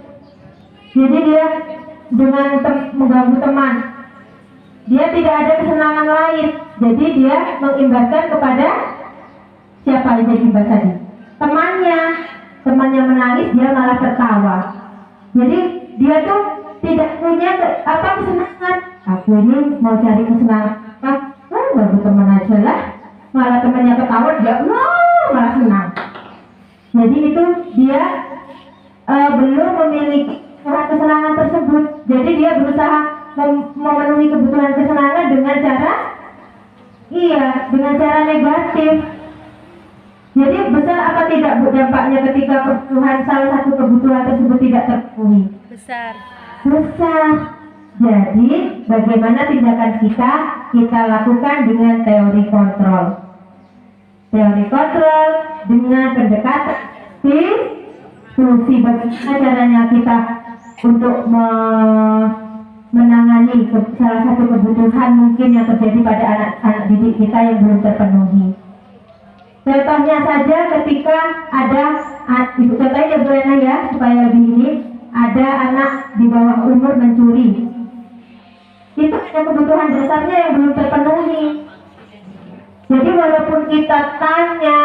Jadi dia dengan mengganggu teman, dia tidak ada kesenangan lain. Jadi dia mengimbaskan kepada siapa yang jadi imbas tadi? Temannya menangis, dia malah tertawa. Jadi dia tuh tidak punya kesenangan. Aku ini mau cari kesenangan. Ganggu teman aja lah. Malah temannya ketawa, dia malah senang. Jadi itu dia belum memiliki kesenangan tersebut. Jadi dia berusaha memenuhi kebutuhan kesenangan dengan cara negatif. Jadi besar apa tidak Bu dampaknya ketika salah satu kebutuhan tersebut tidak terpenuhi? Besar. Jadi bagaimana tindakan kita lakukan dengan teori kontrol. Teori kontrol dengan pendekatan solusi. Bagaimana caranya kita untuk menangani salah satu kebutuhan mungkin yang terjadi pada anak-anak didik kita yang belum terpenuhi. Contohnya saja ketika ada ibu contohnya Bu Rena ya supaya lebih ini, ada anak di bawah umur mencuri. Itu ada kebutuhan dasarnya yang belum terpenuhi. Jadi walaupun kita tanya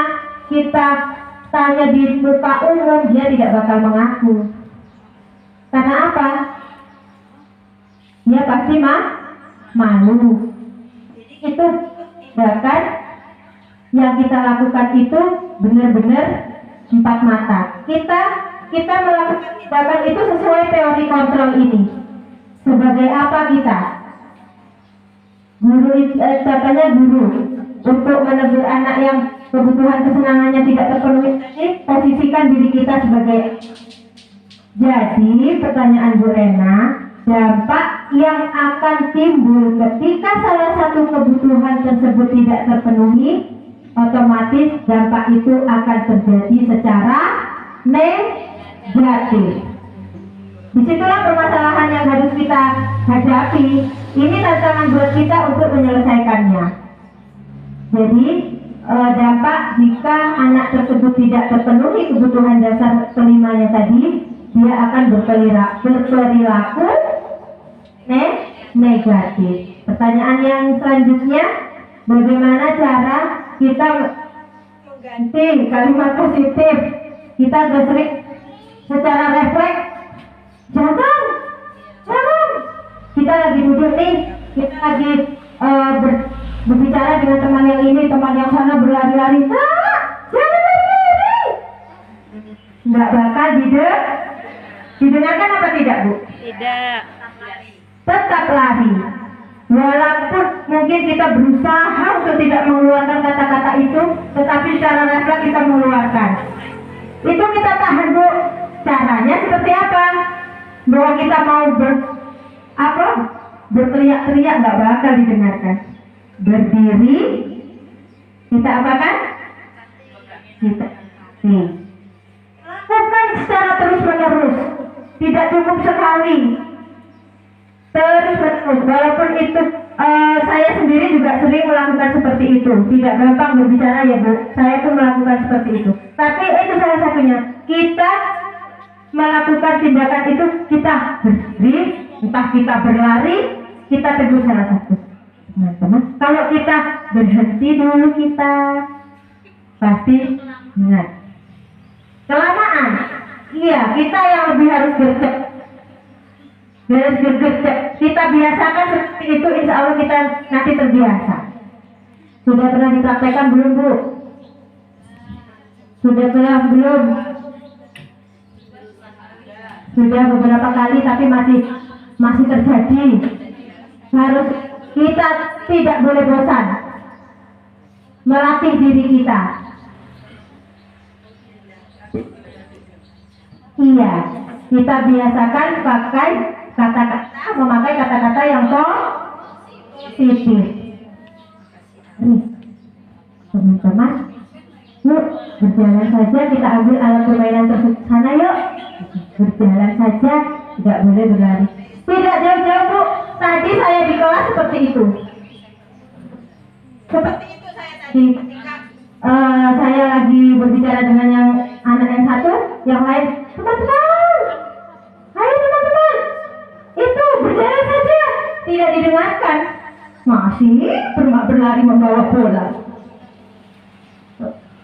di muka umum, dia tidak bakal mengaku. Karena apa? Dia pasti malu. Jadi itu bahkan yang kita lakukan itu benar-benar empat mata. Kita melakukan tindakan itu sesuai teori kontrol ini. Sebagai apa kita? Contohnya guru untuk menegur anak yang kebutuhan kesenangannya tidak terpenuhi, posisikan diri kita sebagai. Jadi pertanyaan Bu Rena, dampak yang akan timbul ketika salah satu kebutuhan tersebut tidak terpenuhi, otomatis dampak itu akan terjadi secara negatif. Disitulah permasalahan yang harus kita hadapi. Ini tantangan buat kita untuk menyelesaikannya. Jadi dampak jika anak tersebut tidak terpenuhi kebutuhan dasar kelimanya tadi, dia akan berperilaku negatif. Pertanyaan yang selanjutnya, bagaimana cara kita mengganti kalimat positif? Kita sudah sering secara refleks, jangan. Kita lagi duduk nih, kita lagi berbicara dengan teman yang ini, teman yang sana berlari-lari. Jangan lari-lari. Nggak bakal didengarkan apa tidak Bu? Tidak. Tetap lari. Walaupun mungkin kita berusaha untuk tidak mengeluarkan kata-kata itu, tetapi secara refleks kita mengeluarkan. Itu kita tahan Bu. Caranya seperti apa? Bahwa kita mau berteriak-teriak nggak bakal didengarkan. Berdiri, kita apakan? Kita lakukan secara terus-menerus. Tidak cukup sekali. Terus-menerus. Walaupun itu saya sendiri juga sering melakukan seperti itu. Tidak gampang berbicara ya Bu. Saya pun melakukan seperti itu. Tapi itu salah satunya. Kita melakukan tindakan itu, kita berdiri, entah kita berlari, kita tegur salah satu. Teman-teman, kalau kita berhenti dulu, kita pasti ingat. Kelamaan, iya, kita yang lebih harus gercep. Kita biasakan seperti itu, insya Allah kita nanti terbiasa. Sudah pernah dipraktekkan belum Bu? Sudah pernah belum? Sudah beberapa kali, tapi masih terjadi. Harus kita tidak boleh bosan melatih diri kita. Iya, kita biasakan pakai kata-kata, memakai kata-kata yang positif. Teman-teman, yuk berjalan saja, kita ambil alat permainan tersebut sana yuk. Berjalan saja, tidak boleh berlari. Tidak jauh-jauh Bu, tadi saya di kelas seperti itu. Seperti itu saya tadi. Saya lagi berbicara dengan yang anak yang satu, yang lain, teman-teman, ayo teman-teman, itu berjalan saja. Tidak didengarkan, masih berlari membawa bola.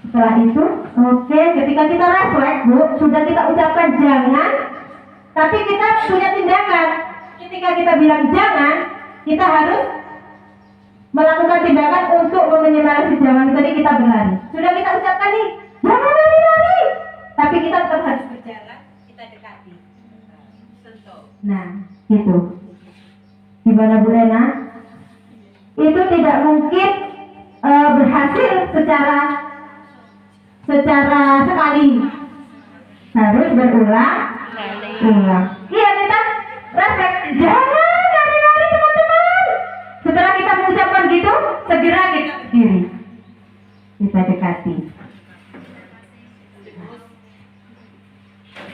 Setelah itu, oke, ketika kita refleks Bu, sudah kita ucapkan jangan, tapi kita punya tindakan. Ketika kita bilang jangan, kita harus melakukan tindakan untuk meminimalisir jangan tadi kita berlari. Sudah kita ucapkan nih, jangan lari-lari, tapi kita tetap harus berjalan, kita dekati. Sentuh. Nah, itu. Gimana Bu Lena? Itu tidak mungkin berhasil secara sekali. Harus berulang. Iya kita refleks, jangan lari-lari teman-teman. Setelah kita mengucapkan gitu, segera kita berdiri, kita dekati.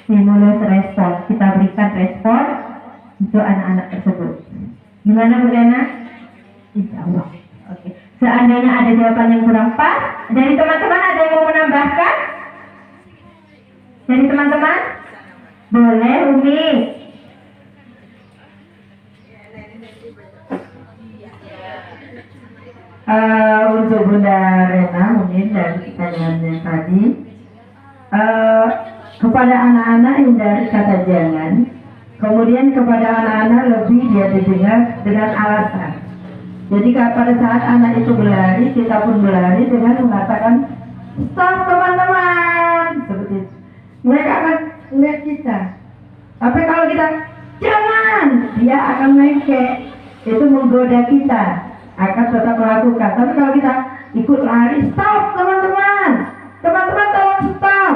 Stimulus respon, kita berikan respon untuk anak-anak tersebut. Gimana Bu Lena? Insya Allah. Oke. Seandainya ada jawaban yang kurang pas, dari teman-teman ada yang mau menambahkan? Dari teman-teman? Boleh, Umi. Untuk Bunda Rena mungkin dari pertanyaannya tadi, kepada anak-anak hindari kata jangan, kemudian kepada anak-anak lebih dia didengar dengan alasan. Jadi pada saat anak itu berlari, kita pun berlari dengan mengatakan stop teman-teman, seperti itu. Mereka akan melihat kita. Tapi kalau kita jangan, dia akan mengekek, itu menggoda kita, akan tetap melakukan. Tapi kalau kita ikut lari, stop teman-teman, teman-teman tolong stop.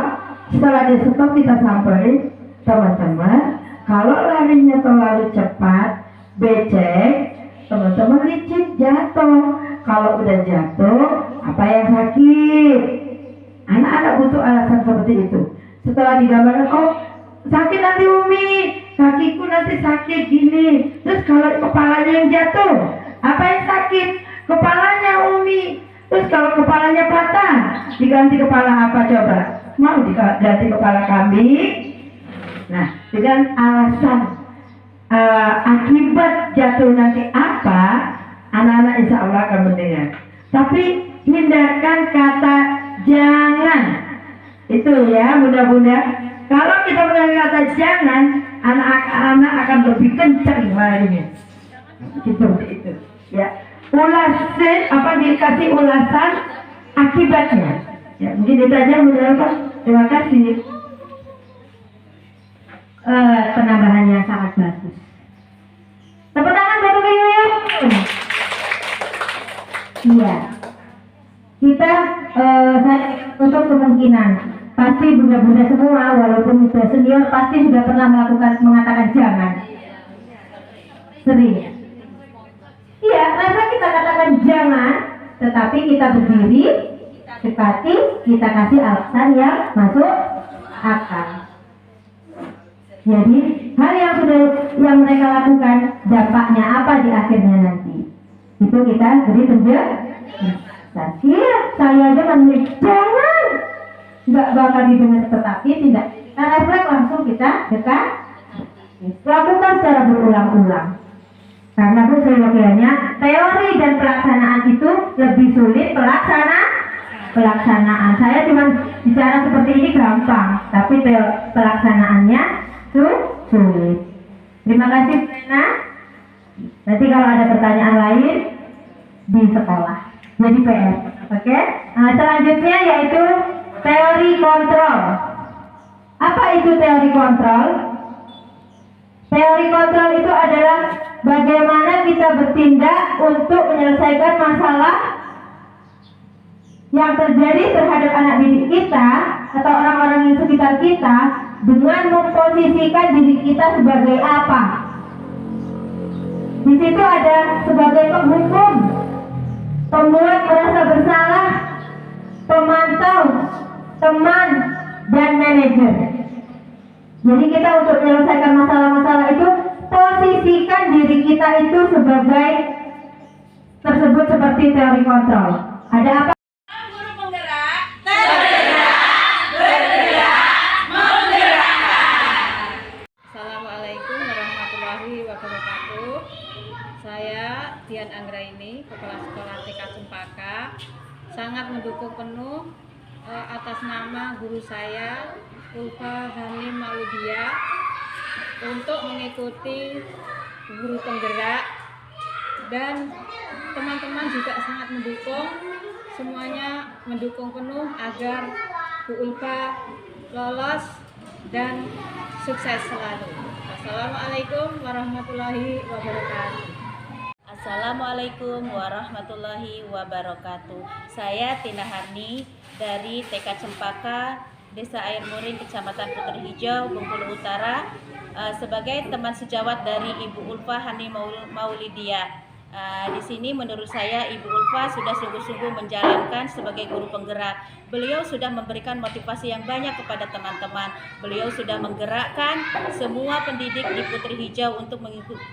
Setelah dia stop, kita samperin, teman-teman, kalau larinya terlalu cepat, becek, teman-teman licin, jatuh. Kalau udah jatuh, apa yang sakit? Anak-anak butuh alasan seperti itu. Setelah digambarkan, oh sakit nanti Umi, kakiku nanti sakit gini. Terus kalau kepalanya yang jatuh, apa yang sakit? Kepalanya Umi. Terus kalau kepalanya patah, diganti kepala apa coba? Mau diganti kepala kambing? Nah, dengan alasan akibat jatuh nanti apa, anak-anak insya Allah akan mendengar. Tapi hindarkan kata jangan. Itu ya bunda-bunda. Kalau kita menggunakan kata jangan, anak-anak akan lebih kencang larinya. Seperti itu. Ya, ulasan apa dikasih ulasan akibatnya. Ya, mungkin itu aja bunda. Terima kasih. Penambahannya sangat bagus. Tepuk tangan buat Umi Yuyun. Iya. Kita untuk kemungkinan pasti bunda-bunda semua walaupun sudah senior pasti sudah pernah mengatakan jangan. Sering. Iya, karena kita katakan jangan, tetapi kita berdiri, dekati, kita kasih alasan yang masuk akal. Jadi hal yang mereka lakukan dampaknya apa di akhirnya nanti itu kita beri penjelasan. Iya, saya aja menulis jangan, nggak bakal didengar, tetapi tidak kita refleks langsung kita dekat lakukan secara berulang-ulang. Karena seyogianya teori dan pelaksanaan itu lebih sulit pelaksanaan. Saya cuma bicara seperti ini gampang, tapi pelaksanaannya sulit. Terima kasih Rena. Nanti kalau ada pertanyaan lain di sekolah jadi PR. Oke? Nah, selanjutnya yaitu teori kontrol. Apa itu teori kontrol? Teori kontrol itu adalah bagaimana kita bertindak untuk menyelesaikan masalah yang terjadi terhadap anak didik kita atau orang-orang di sekitar kita dengan memposisikan diri kita sebagai apa. Di situ ada sebagai penghukum, pembuat merasa bersalah, pemantau, teman, dan manajer. Jadi kita untuk menyelesaikan masalah-masalah itu posisikan diri kita itu sebagai tersebut seperti teori kontrol. Ada apa? Guru penggerak, tergerak, bergerak, menggerakkan. Assalamualaikum warahmatullahi wabarakatuh. Saya Dian Anggraini, Kepala Sekolah TK Cempaka, sangat mendukung penuh atas nama guru saya Ulfa Hanim Maulidia untuk mengikuti guru penggerak, dan teman-teman juga sangat mendukung, semuanya mendukung penuh agar Bu Ulfa lolos dan sukses selalu. Assalamualaikum warahmatullahi wabarakatuh. Assalamualaikum warahmatullahi wabarakatuh. Saya Tina Harni dari TK Cempaka, Desa Air Muring, Kecamatan Putri Hijau, Bengkulu Utara, sebagai teman sejawat dari Ibu Ulfa Hanim Maulidia. Di sini menurut saya Ibu Ulfa sudah sungguh-sungguh menjalankan sebagai guru penggerak. Beliau sudah memberikan motivasi yang banyak kepada teman-teman. Beliau sudah menggerakkan semua pendidik di Putri Hijau untuk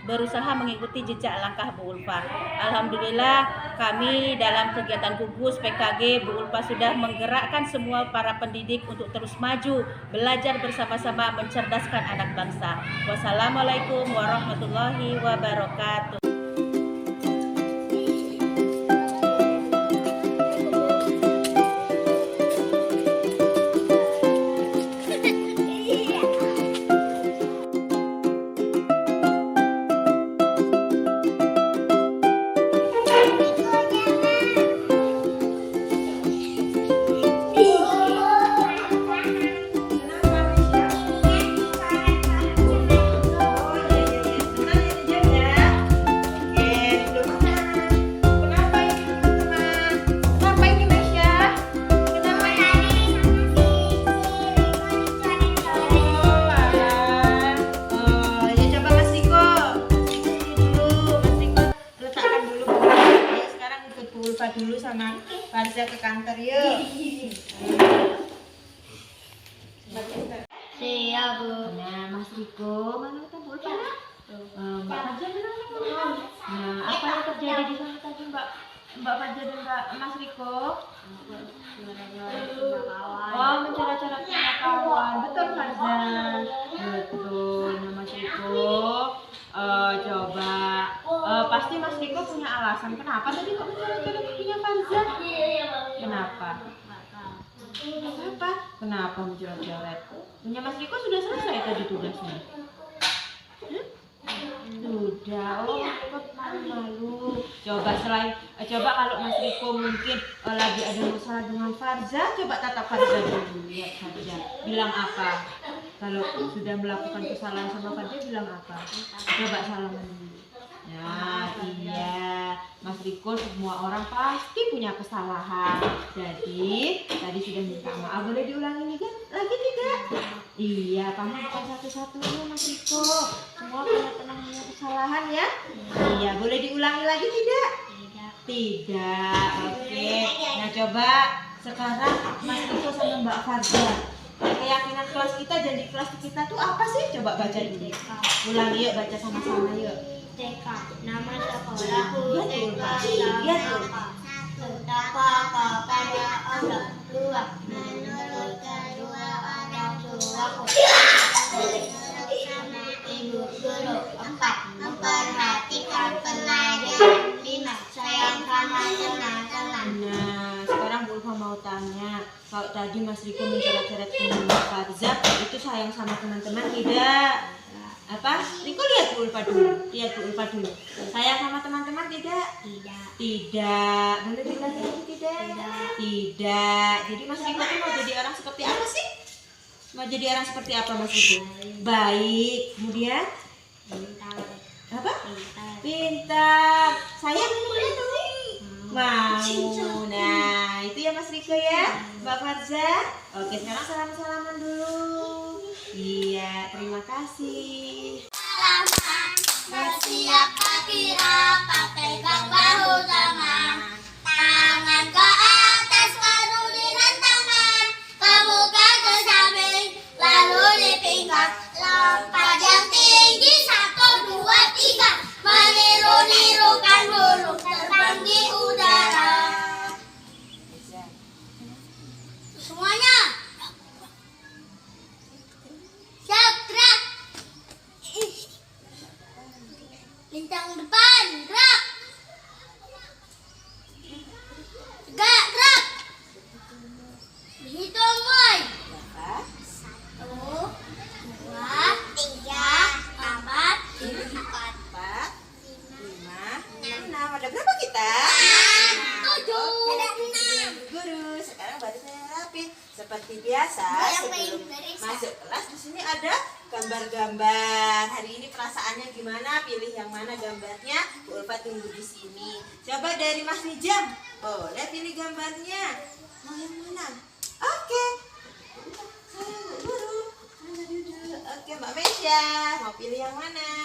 berusaha mengikuti jejak langkah Bu Ulfa. Alhamdulillah kami dalam kegiatan gugus PKG, Bu Ulfa sudah menggerakkan semua para pendidik untuk terus maju, belajar bersama-sama mencerdaskan anak bangsa. Wassalamualaikum warahmatullahi wabarakatuh. Dulu sama Farza ke kantor yuk. Siap, Bu. Nah, Mas Riko, mana kita Bu Ulfa? Mbak Farza mana? Nah, apa yang terjadi di sana tadi Mbak Farza dan Mas Riko? Oh, mencoret-coret sama kawan. Betul Farza. Betul. Nah, Mas Riko, coba pasti Mas Riko punya alasan kenapa tadi kok mencoret-coret punya Farza? Kenapa? Kenapa mencoret-coret? Punya Mas Riko sudah selesai tadi tugasnya? Sudah. Oh, Mas Riko malu-malu. Coba kalau Mas Riko mungkin lagi ada masalah dengan Farza, coba tatap Farza dulu. Lihat Farza. Bilang apa? Kalau sudah melakukan kesalahan sama Farza bilang apa? Coba salaman dulu. Nah, iya, Mas Riko, semua orang pasti punya kesalahan. Jadi, tadi sudah minta maaf, boleh diulangi nih kan? Lagi tidak? Iya, kamu bukan satu-satunya Mas Riko. Semua punya kesalahan ya? Iya, boleh diulangi lagi tidak? Tidak, oke. Nah, coba sekarang Mas Riko sama Mbak Farza, keyakinan kelas kita, janji kelas kita tuh apa sih? Coba baca dulu. Ulangi yuk, baca sama-sama yuk. TK, nama sekolahku TK Sama. Satu, takwa kepada Allah. Dua, menurut kedua orang tuaku. Sama ibu guru. Empat, memperhatikan pelajaran. Lima, sayang sama teman-teman. Nah, sekarang Bu Ulfa mau tanya, kalau tadi Mas Riko mencoret-coret teman Mbak Farza, itu sayang sama teman-teman tidak? Apa? Riko lihat Bu Ulfa dulu. Lihat Bu Ulfa dulu. Sayang sama teman-teman tidak? Tidak. Boleh bilang lagi tidak? Tidak. Jadi Mas Riko tuh mau jadi orang seperti apa sih? Mau jadi orang seperti apa Mas Riko? Baik. Kemudian? Apa? Pintar. Saya boleh dong? Mau. Nah, itu ya Mas Riko ya. Mbak Farza. Oke, sekarang salam-salaman dulu. Iya, terima kasih. Bersiap kaki rapat, pegang bahu tangan, tangan ke atas baru direntangkan, kemuka ke samping, lalu dipinggang, lompat yang tinggi 1, 2, 3, meniru-nirukan burung terbang di udara. Semuanya siap, gerak. Lintang depan, gerak. Tegak, gerak. Berhitung, boy. 1, 2, 3, 4, 5, 6. Ada berapa kita? 7. Ada 6. Guru, sekarang barisnya rapi. Seperti biasa, sebelum masuk kelas di sini ada gambar-gambar. Hari ini perasaannya gimana? Pilih yang mana gambarnya? Bu Ulfa tunggu di sini. Coba dari Mas Nijam, boleh pilih gambarnya. Mau yang mana? Oke. Sayang Bu Guru, mana duduk? Oke, Mbak Mesya, mau pilih yang mana?